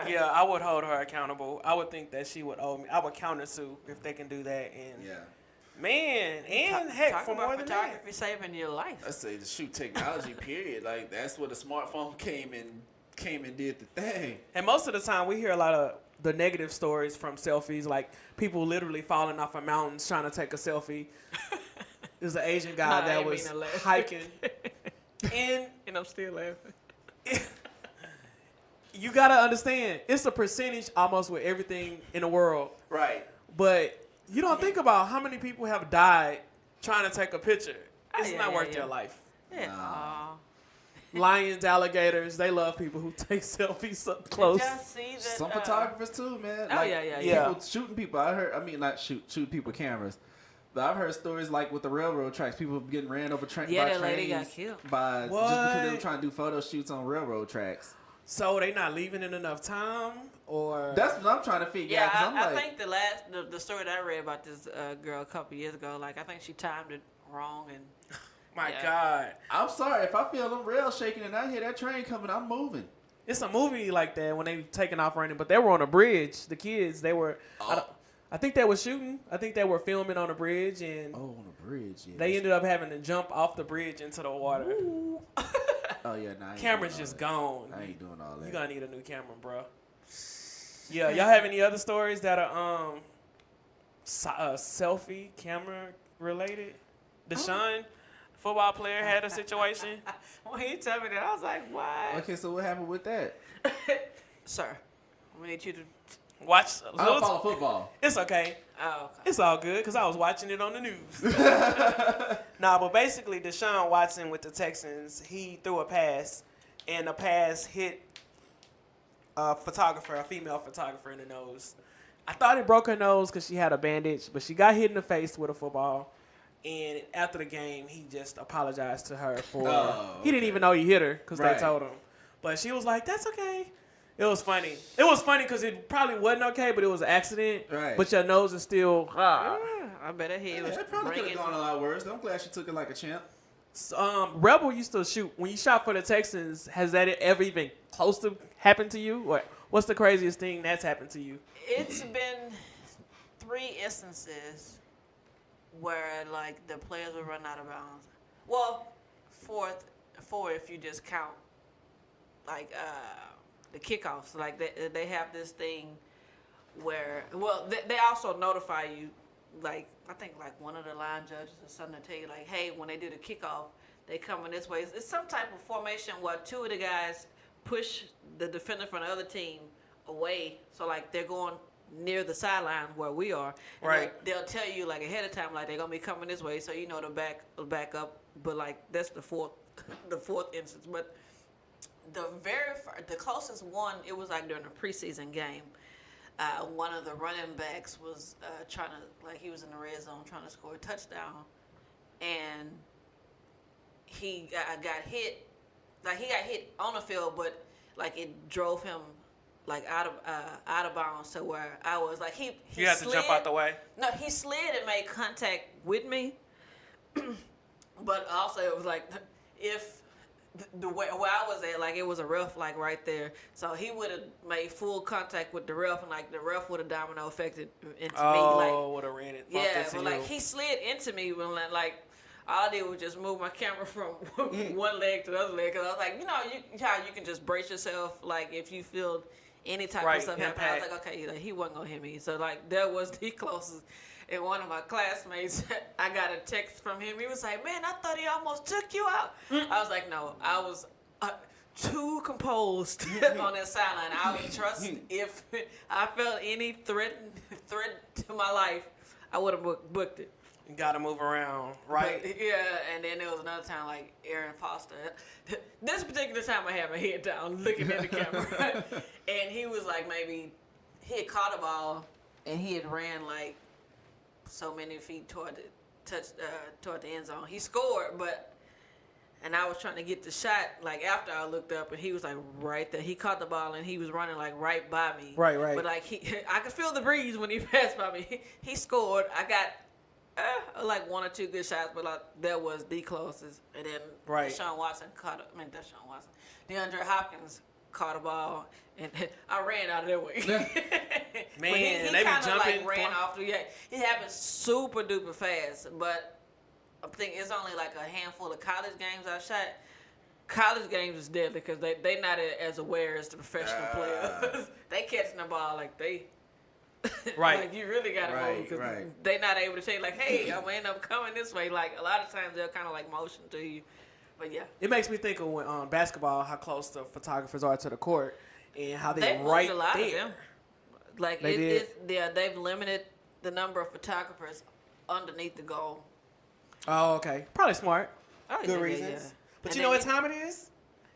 Yeah, I would hold her accountable. I would think that she would owe me. I would counter sue if they can do that. And man, and heck, for more than that, photography saving your life. I say the shoot technology period. Like, that's where the smartphone came and did the thing. And most of the time, we hear a lot of the negative stories from selfies, like people literally falling off of mountains trying to take a selfie. There's an Asian guy that was hiking, and I'm still laughing. You gotta understand, it's a percentage almost with everything in the world, right? But you don't think about how many people have died trying to take a picture. It's not worth their life. Lions, alligators, they love people who take selfies up close. Did y'all see that, some photographers too, man. People shooting people. Not shooting people with cameras. But I've heard stories like with the railroad tracks, people getting ran over by trains that lady got killed. Just because they were trying to do photo shoots on railroad tracks. So they not leaving in enough time, or that's what I'm trying to figure out. I think the story that I read about this girl a couple years ago, like, I think she timed it wrong and. My God, I'm sorry if I feel them rails shaking and I hear that train coming, I'm moving. It's a movie like that when they taking off running, but they were on a bridge. The kids, they were. I think they were shooting. I think they were filming on a bridge, and on a bridge, yeah. They ended up having to jump off the bridge into the water. Oh yeah, nah, camera's just gone. I ain't doing all that. You gotta need a new camera, bro. Yeah, y'all have any other stories that are selfie camera related? Deshaun, football player, had a situation. When he told me that, I was like, "Why?" Okay, so what happened with that? Sir, we need you to. Watch. I don't follow football. It's okay. Oh, okay. It's all good because I was watching it on the news. But basically, Deshaun Watson with the Texans, he threw a pass, and the pass hit a female photographer in the nose. I thought it broke her nose because she had a bandage, but she got hit in the face with a football. And after the game, he just apologized to her for. He didn't even know he hit her because they told him. But she was like, "That's okay." It was funny. It was funny because it probably wasn't okay, but it was an accident. Right. But your nose is still. I bet it was. It probably could have gone a lot worse. I'm glad she took it like a champ. Rebel used to shoot. When you shot for the Texans, has that ever even close to happened to you? Or what's the craziest thing that's happened to you? It's been 3 instances where, like, the players will run out of bounds. Well, 4 if you just count, like, the kickoffs. Like, they have this thing where, they also notify you, like, I think, like, one of the line judges or something to tell you, like, hey, when they do the kickoff, they come in this way. It's some type of formation where 2 of the guys push the defender from the other team away. So, like, they're going near the sideline where we are. And Right. they'll tell you like ahead of time, like they're gonna be coming this way, so you know to back up. But like that's the fourth instance. But the closest one, it was like during a preseason game. One of the running backs was trying to, like, he was in the red zone trying to score a touchdown, and he got hit. Like, he got hit on the field, but like it drove him like out of bounds to where I was like he You had slid, to jump out the way. No, he slid and made contact with me, but also it was like if the way where I was at, like it was a ref like right there, so he would have made full contact with the ref, and like the ref would have domino affected into me. Like, Would have ran it. yeah, but like he slid into me when like all I did was just move my camera from one leg to the other leg, because I was like, how you can just brace yourself, like if you feel any type of stuff happen. I was like, okay, like, he wasn't gonna hit me. So like that was the closest. And one of my classmates, I got a text from him. He was like, man, I thought he almost took you out. I was like, no, I was too composed on that sideline. I would trust if I felt any threat to my life, I would have booked it. You gotta move around, right? But, yeah, and then there was another time, like Aaron Foster. This particular time, I had my head down, looking at the camera, and he was like, maybe he had caught a ball, and he had ran like so many feet toward the end zone. He scored, and I was trying to get the shot. Like after I looked up, and he was like right there. He caught the ball, and he was running like right by me. Right. But like I could feel the breeze when he passed by me. He scored. I got. Like one or two good shots, but like that was the closest. And then DeAndre Hopkins caught a ball, and I ran out of their way. Man, he they be kind of jumping. like ran off. He happened super duper fast, but I think it's only like a handful of college games I shot. College games is deadly because they not as aware as the professional players. They catching the ball like they. Right. Like you really gotta move because they're not able to say like, "Hey, I'm gonna end up coming this way." Like a lot of times they'll kind of like motion to you, but yeah. It makes me think of when basketball, how close the photographers are to the court, and how They've they right moved a lot there. of them. Like they've limited the number of photographers underneath the goal. Oh, okay. Probably smart. Oh, Good yeah, reasons. yeah. But And you know then what time it is?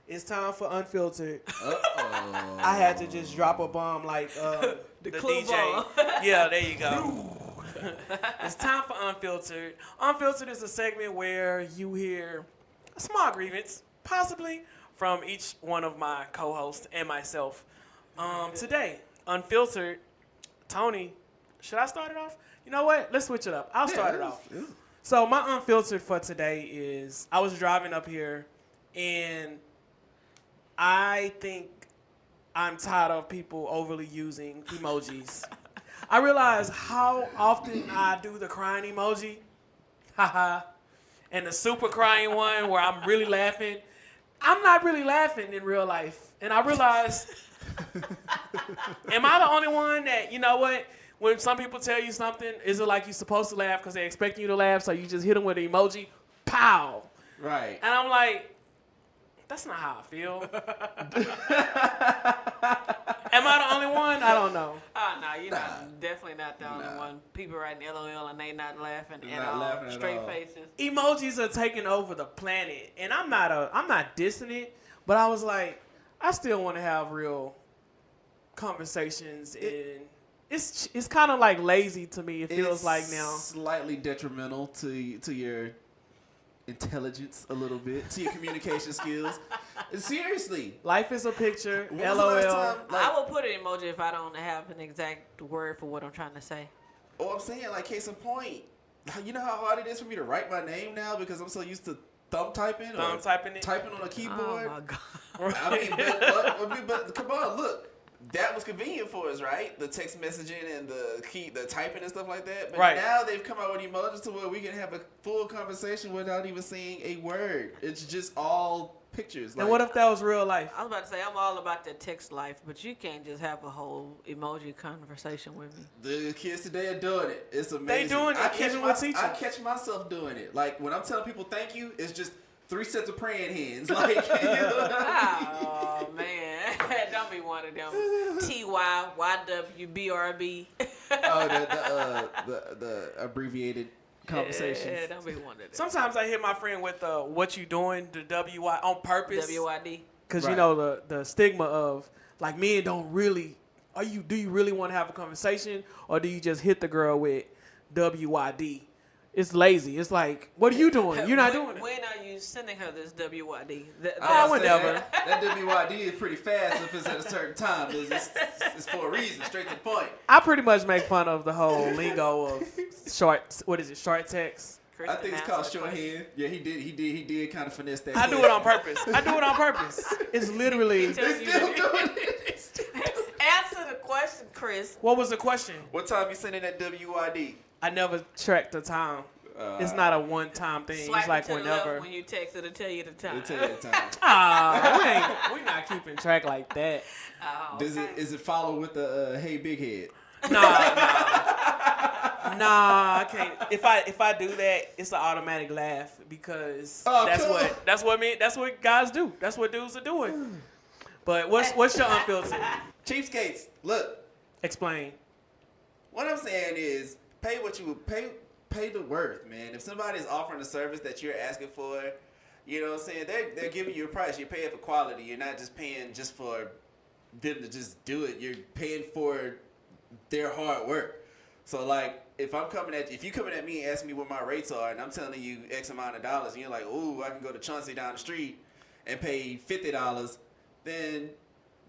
It's time for Unfiltered. Uh-oh. I had to just drop a bomb like the clue DJ. bomb. Yeah, there you go. It's time for Unfiltered. Unfiltered is a segment where you hear a small grievance, possibly, from each one of my co-hosts and myself. Today, Unfiltered, Tony, should I start it off? You know what? Let's switch it up. I'll start it off. Yeah. So my Unfiltered for today is, I was driving up here, and I think I'm tired of people overly using emojis. I realize how often I do the crying emoji, haha, and the super crying one where I'm really laughing. I'm not really laughing in real life. And I realize, am I the only one that, you know what, when some people tell you something, is it like you're supposed to laugh because they're expecting you to laugh, so you just hit them with an emoji, pow. Right. And I'm like, that's not how I feel. Am I the only one? I don't know. Oh no, you're definiting not the only one. People writing LOL and they not laughing at all. Straight faces. Emojis are taking over the planet, and I'm not dissing it, but I was like, I still want to have real conversations, and it's kind of like lazy to me. It feels like now slightly detrimental to your intelligence a little bit, to your communication skills. Seriously, life is a picture. When was the last LOL. time, like, I will put an emoji if I don't have an exact word for what I'm trying to say. I'm saying, like, case in point, you know how hard it is for me to write my name now because I'm so used to typing it, typing on a keyboard. Oh my god! I mean, but come on, look. That was convenient for us, right? The text messaging and the typing and stuff like that. But now they've come out with emojis to where we can have a full conversation without even saying a word. It's just all pictures. And what if that was real life? I was about to say, I'm all about that text life, but you can't just have a whole emoji conversation with me. The kids today are doing it. It's amazing. They doing it. I catch myself doing it. Like when I'm telling people thank you, it's just 3 sets of praying hands. Like, Oh man, don't be one of them TYYWBRB. the abbreviated conversations. Yeah, don't be one of them. Sometimes I hit my friend with what you doing, the WY on purpose. WYD. Because Right. you know the stigma of like men don't really. Do you really want to have a conversation, or do you just hit the girl with WYD? It's lazy. It's like, what are you doing? You're not doing it. When are you sending her this WYD? Whenever. That WYD is pretty fast if it's at a certain time. It's for a reason, straight to the point. I pretty much make fun of the whole lingo of short. What is it? Short text. I think it's called shorthand. Yeah, he did kind of finesse that. I do it on purpose. It's literally. They still doing it. Answer the question, Chris. What was the question? What time you sending that WYD? I never tracked the time. It's not a one-time thing. Swipe It's like it to the whenever. left when you text, it'll tell you the time. They tell you the time. We're not keeping track like that. Oh, Is it follow with the hey big head? Nah, I can't. If I do that, it's an automatic laugh because that's what guys do. That's what dudes are doing. But what's your unfiltered? Cheapskates. Look, Explain. what I'm saying is pay what you would pay the worth, man. If somebody's offering a service that you're asking for, you know what I'm saying? They're giving you a price. You're paying for quality. You're not just paying just for them to just do it. You're paying for their hard work. So like if you coming at me and asking me what my rates are and I'm telling you X amount of dollars and you're like, ooh, I can go to Chauncey down the street and pay $50, then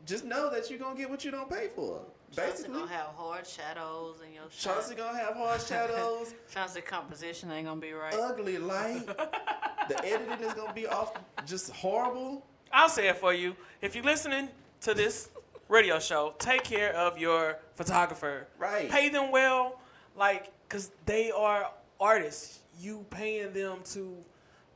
just know that you're gonna get what you don't pay for. Chauncey Basically. gonna have hard shadows in your shot. Chauncey gonna have hard shadows. Chauncey composition ain't gonna be right. Ugly light. The editing is gonna be off, just horrible. I'll say it for you. If you're listening to this radio show, take care of your photographer. Right. Pay them well, because they are artists. You paying them to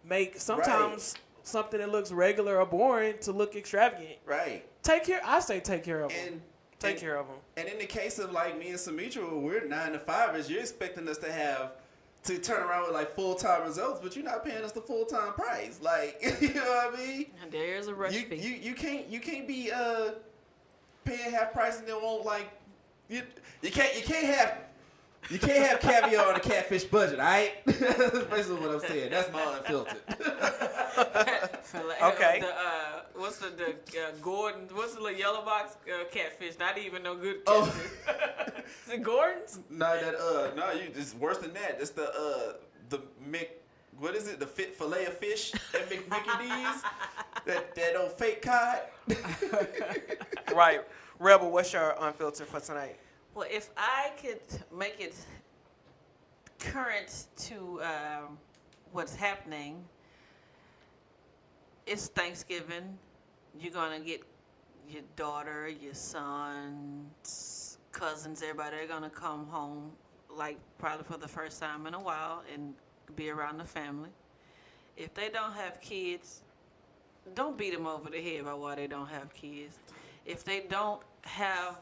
make sometimes something that looks regular or boring to look extravagant. Right. I say take care of them. Take care of them. And in the case of like me and Sumitra, we're 9-to-5ers. You're expecting us to turn around with like full-time results, but you're not paying us the full-time price. Like, you know what I mean? And there's a rush fee. You can't be paying half price and then won't like you can't have caviar on a catfish budget, all right? That's basically what I'm saying. That's my unfiltered. Okay. What's the Gordon? What's the little yellow box catfish? Not even no good Oh. catfish. Is it Gordon's? No, it's worse than that. It's the what is it? The fillet of fish at Mickey D's? That old fake cod? Right. Rebel, what's your unfiltered for tonight? Well, if I could make it current to what's happening, it's Thanksgiving. You're going to get your daughter, your sons, cousins, everybody. They're going to come home, like probably for the first time in a while, and be around the family. If they don't have kids, don't beat them over the head about why they don't have kids. If they don't have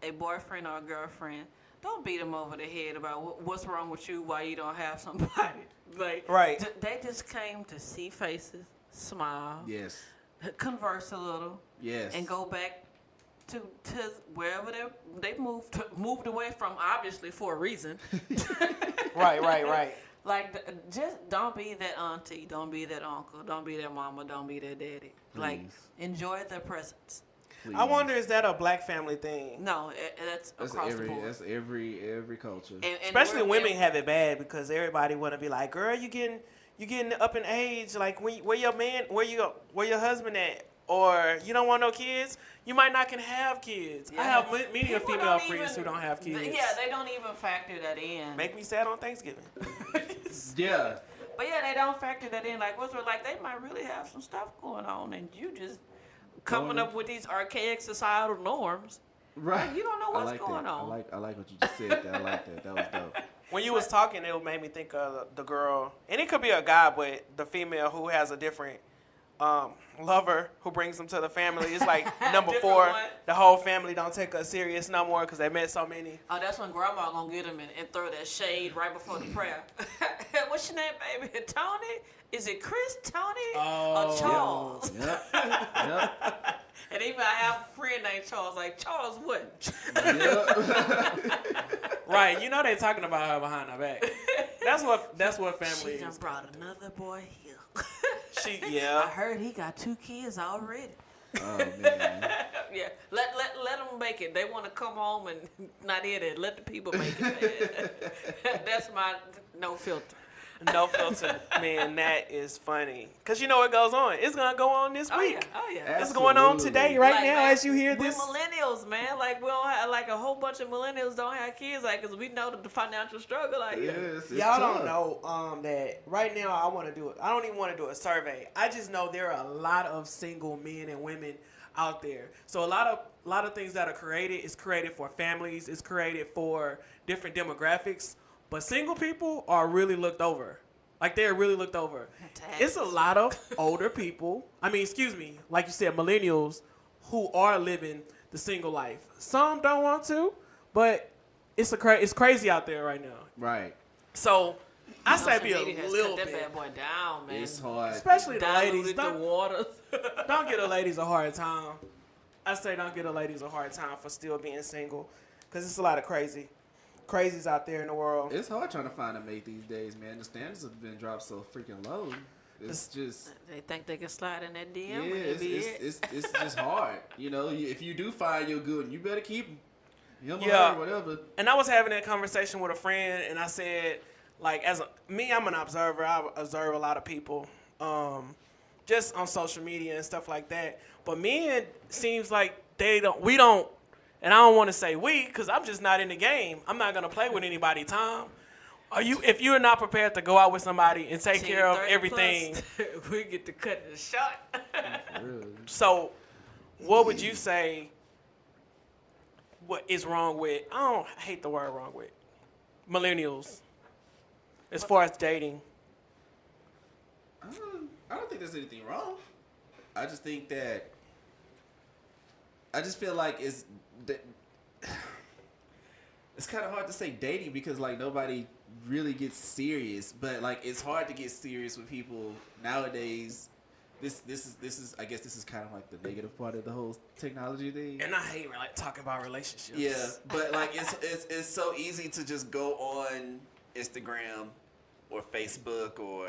a boyfriend or a girlfriend, don't beat them over the head about what's wrong with you, why you don't have somebody. Like, right. They just came to see faces, smile, Yes. converse a little, Yes. and go back to wherever they moved away from, obviously for a reason. Right. Like, just don't be that auntie, don't be that uncle, don't be that mama, don't be that daddy. Like, enjoy their presence. Please. I wonder, is that a black family thing? No, that's across the board. That's every culture. And Especially women have it bad because everybody want to be like, girl, you getting up in age. Like, where your man, where your husband at? Or you don't want no kids. You might not can have kids. Yeah. I have many People female don't friends even- who don't have kids. Yeah, they don't even factor that in. Make me sad on Thanksgiving. Yeah. But yeah, they don't factor that in. Like, like they might really have some stuff going on, and you just coming up with these archaic societal norms. Right. Like, you don't know what's going on. I like what you just said. I like that. That was dope. When you was talking, it made me think of the girl, and it could be a guy, but the female who has a different lover who brings them to the family. It's like number Different 4. one. The whole family don't take us serious no more because they met so many. Oh, that's when grandma gonna get him and throw that shade right before the prayer. What's your name, baby? Tony? Is it Chris, Tony, or Charles? Yep. Yep. And even I have a friend named Charles. Like, Charles what? Yep. Right, you know they talking about her behind her back. That's what family She done is. brought another boy here. I Yeah. heard he got 2 kids already. Oh man. Yeah, let them make it. They want to come home and not hear that. Let the people make it. That's my no filter. No filter. Man, that is funny. Because you know what goes on. It's going to go on this week. Oh yeah. It's going on Absolutely. today, right Like, now, man, as you hear we're this. millennials, man. Like, we don't have, like, a whole bunch of millennials don't have kids, like, because we know the financial struggle. Like, Yes, it's Y'all tough. don't know that right now I want to do it. I don't even want to do a survey. I just know there are a lot of single men and women out there. So a lot of things that are created is created for families. It's created for different demographics. But single people are really looked over. Like they're really looked over. It's a lot of older people. Like you said, millennials who are living the single life. Some don't want to, but it's crazy out there right now. Right. So I say social be a media has little cut that bit, bad boy down, man. It's hard. especially the ladies. Diluted the waters. Don't get the ladies a hard time. I say don't get the ladies a hard time for still being single, because it's a lot of crazies out there in the world. It's hard trying to find a mate these days, man. The standards have been dropped so freaking low. It's just They think they can slide in that yeah, DM and it be it. it's just hard. You know, if you do find your good, you better keep him. Him or Yeah. her, whatever. And I was having that conversation with a friend, and I said, like, I'm an observer. I observe a lot of people, just on social media and stuff like that. But men seems like we don't, and I don't want to say we, because I'm just not in the game. I'm not gonna play with anybody, Tom. If you're not prepared to go out with somebody and take care of 30 everything, plus, we get to cut the shot. Really. so what would you say? What is wrong with? I hate the word wrong with millennials as far as dating. I don't think there's anything wrong. I just think that I just feel like it's kind of hard to say dating because like nobody really gets serious, but like it's hard to get serious with people nowadays. This is I guess this is kind of like the negative part of the whole technology thing. And I hate like talking about relationships. Yeah, but like it's so easy to just go on Instagram or Facebook or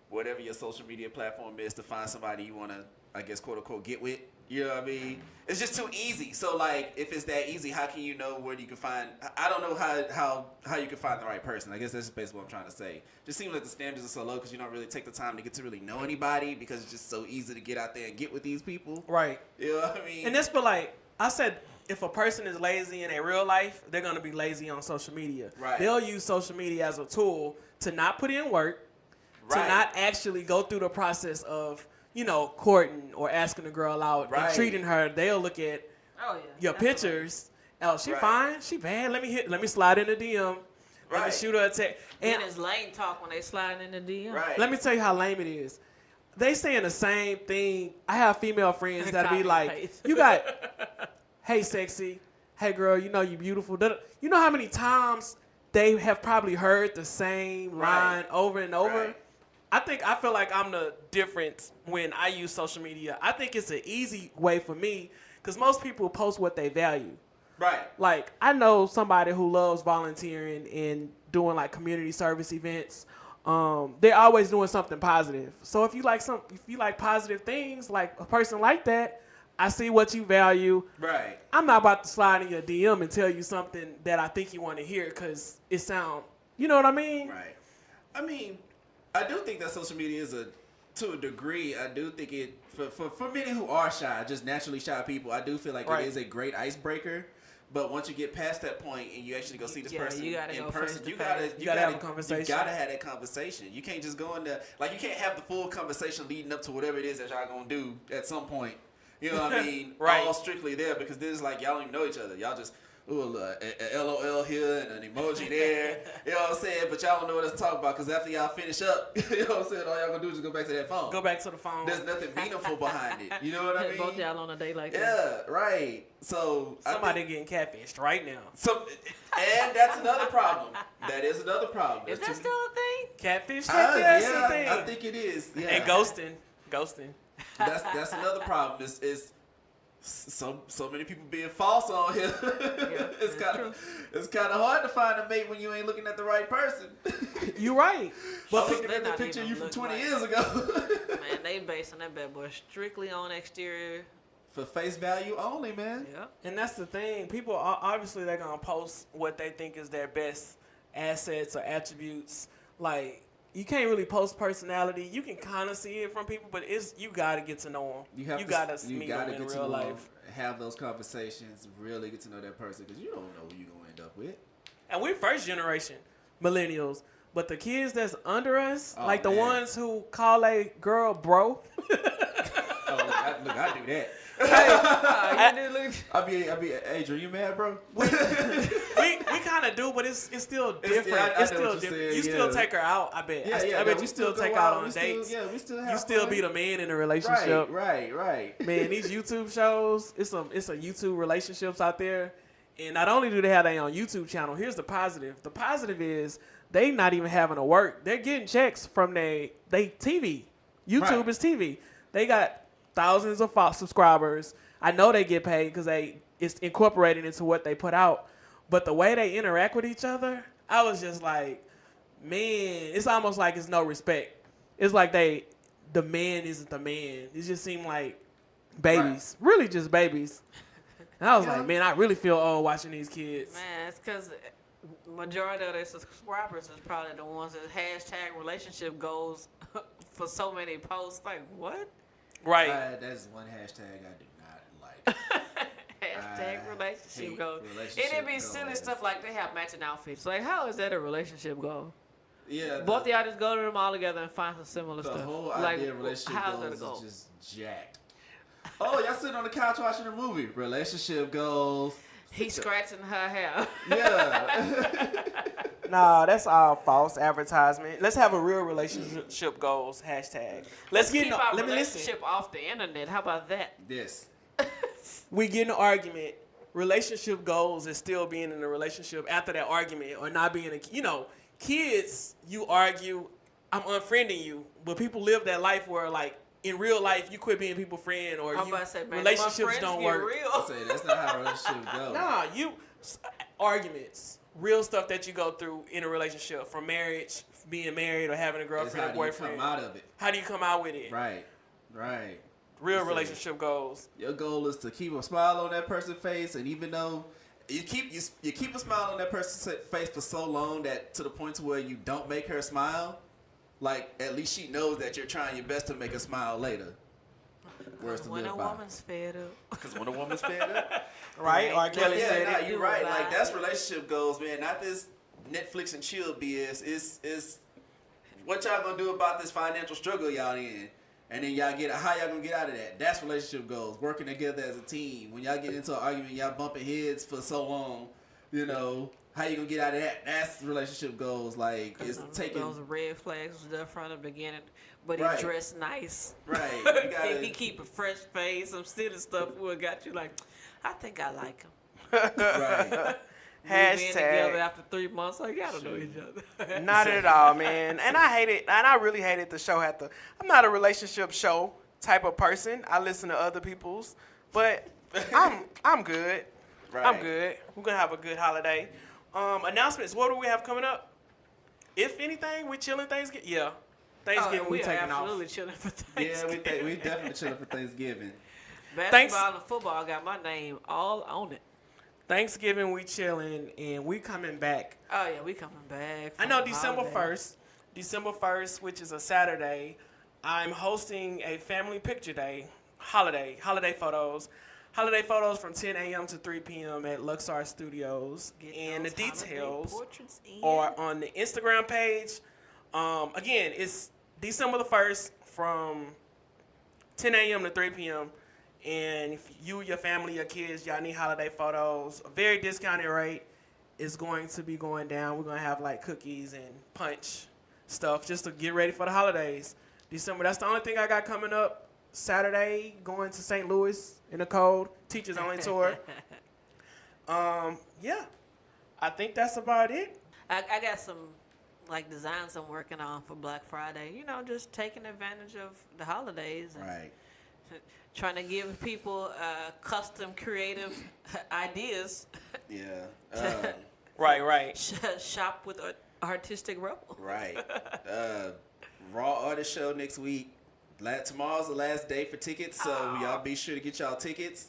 whatever your social media platform is to find somebody you want to, I guess, quote unquote, get with. You know what I mean? It's just too easy. So like, if it's that easy, how can you know where you can find? I don't know how you can find the right person. I guess that's just basically what I'm trying to say. Just seems like the standards are so low because you don't really take the time to get to really know anybody because it's just so easy to get out there and get with these people. Right. You know what I mean? And that's but like I said, if a person is lazy in their real life, they're gonna be lazy on social media. Right. They'll use social media as a tool to not put in work, Right. to not actually go through the process of, courting or asking a girl out Right. and treating her. They'll look at Oh yeah. your That's pictures. Oh, she Right. fine, she bad. Let me slide in the DM. Let me Right. shoot her a text. And And it's lame talk when they slide in the DM. Right. let me tell you how lame it is. They saying the same thing. I have female friends that be Copy like, and paste. you got, hey, sexy. Hey, girl, you know you beautiful. You know how many times they have probably heard the same line over and over? Right. I feel like I'm the difference when I use social media. I think it's an easy way for me because most people post what they value. Right. Like, I know somebody who loves volunteering and doing like community service events. They're always doing something positive. So if you like positive things, like a person like that, I see what you value. Right. I'm not about to slide in your DM and tell you something that I think you want to hear because it sound, you know what I mean? Right. I mean, I do think that social media is to a degree, I do think it, for many who are shy, just naturally shy people, I do feel like Right. it is a great icebreaker. But once you get past that point and you actually go see this Yeah, person you gotta in go person, face to you face. gotta have a conversation. You gotta have that conversation. You can't just go in there, like you can't have the full conversation leading up to whatever it is that y'all gonna do at some point. You know what I mean? Right. All strictly there because this is like y'all don't even know each other. Y'all just ooh, a LOL here and an emoji there. You know what I'm saying? But y'all don't know what else to talk about because after y'all finish up, you know what I'm saying? All y'all gonna do is just go back to that phone. Go back to the phone. There's nothing meaningful behind it. You know what I mean? Both y'all on a date like that. Yeah, right. So Somebody getting catfished right now. And that's another problem. That is another problem. Is that still a thing? Catfish? Yeah, a thing. I think it is. Yeah. And ghosting. That's another problem. Is so many people being false on here. It's kind of hard to find a mate when you ain't looking at the right person. You right. But But looking at the picture of you from 20 years ago. Man, they basing that bad boy strictly on exterior. For face value only, man. Yeah. And that's the thing. People are obviously they're gonna post what they think is their best assets or attributes. Like you can't really post personality. You can kind of see it from people, but you gotta get to know them. You gotta meet them in real life. Have those conversations. Really get to know that person because you don't know who you are gonna end up with. And we're first generation millennials, but the kids that's under us, like the man. ones who call a girl bro. I do that. I be, Adrian, you mad, bro? we kind of do, but it's still different. It's still different. You still take her out, I bet. I bet you still take out on dates. We still have you still fun. be the man in a relationship. Right. Man, these YouTube shows, it's some YouTube relationships out there. And not only do they have their own YouTube channel, here's the positive. The positive is they not even having to work. They're getting checks from they TV. YouTube is TV. They got thousands of subscribers. I know they get paid because it's incorporated into what they put out. But the way they interact with each other, I was just like, man, it's almost like it's no respect. It's like the man isn't the man. It just seemed like babies, really just babies. And I was like, man, I really feel old watching these kids. Man, it's because majority of their subscribers is probably the ones that hashtag relationship goals for so many posts. Like, what? Right. That's one hashtag I do not like. Hashtag relationship goals. It'd be silly stuff like they have matching outfits. Like, how is that a relationship goal? Yeah. Both of y'all just go to them all together and find some similar the stuff. whole like, idea of relationship how's goals that a goal? is just jacked. Oh, y'all sitting on the couch watching a movie. Relationship goals. He's scratching her hair. Yeah. Nah, that's all false advertisement. Let's have a real relationship goals hashtag. Let's keep our let me relationship off the internet. How about that? Yes. We get in an argument. Relationship goals is still being in a relationship after that argument or not being kids, you argue, I'm unfriending you. But people live that life where like in real life you quit being people's friend or relationships don't work. I say that's not how relationships go. Nah, arguments. Real stuff that you go through in a relationship, from marriage, being married, or having a girlfriend or boyfriend. How do you come out of it? How do you come out with it? Right. Real relationship goals. Your goal is to keep a smile on that person's face, and even though you keep a smile on that person's face for so long that to the point to where you don't make her smile, like at least she knows that you're trying your best to make her smile later. When a woman's fed up. Because when a woman's fed up. Right? Or Kelly said it. You're right. Like, that's relationship goals, man. Not this Netflix and chill BS. It's what y'all gonna do about this financial struggle y'all in. And then how y'all gonna get out of that? That's relationship goals. Working together as a team. When y'all get into an argument, y'all bumping heads for so long, you know, how you gonna get out of that? That's relationship goals. Like, it's taking... Those red flags was up front of the beginning, but he dressed nice. Right. He keep a fresh face, some silly stuff would got you like, I think I like him. Right. Being together after 3 months, like, y'all don't know each other. Not at all, man. And I hate it. And I really hated the show. I'm not a relationship show type of person. I listen to other people's, but I'm good. Right. I'm good. We're gonna have a good holiday. Announcements. What do we have coming up? If anything, we chilling Thanksgiving. Yeah, Thanksgiving we taking off. Absolutely chilling for Thanksgiving. Yeah, we definitely chilling for Thanksgiving. Basketball and football got my name all on it. Thanksgiving we chilling and we coming back. Oh yeah, we coming back. I know December 1st, which is a Saturday, I'm hosting a family picture day, holiday photos. Holiday photos from 10 a.m. to 3 p.m. at Luxar Studios. And the details are on the Instagram page. Again, it's December the 1st from 10 a.m. to 3 p.m. And if you, your family, your kids, y'all need holiday photos, a very discounted rate is going to be going down. We're going to have like cookies and punch stuff just to get ready for the holidays. December, that's the only thing I got coming up. Saturday, going to St. Louis in the cold, teachers only tour. Yeah, I think that's about it. I got some like designs I'm working on for Black Friday. You know, just taking advantage of the holidays. And Right. trying to give people custom creative ideas. Yeah. Right. Shop with Artistik Rebel. Right. Raw Artist Show next week. Tomorrow's the last day for tickets, so y'all be sure to get y'all tickets.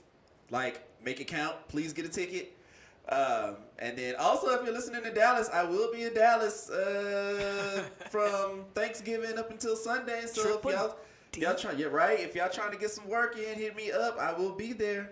Like, make it count. Please get a ticket. And then also, if you're listening to Dallas, I will be in Dallas from Thanksgiving up until Sunday. So if y'all trying to get right, if y'all trying to get some work in, hit me up. I will be there.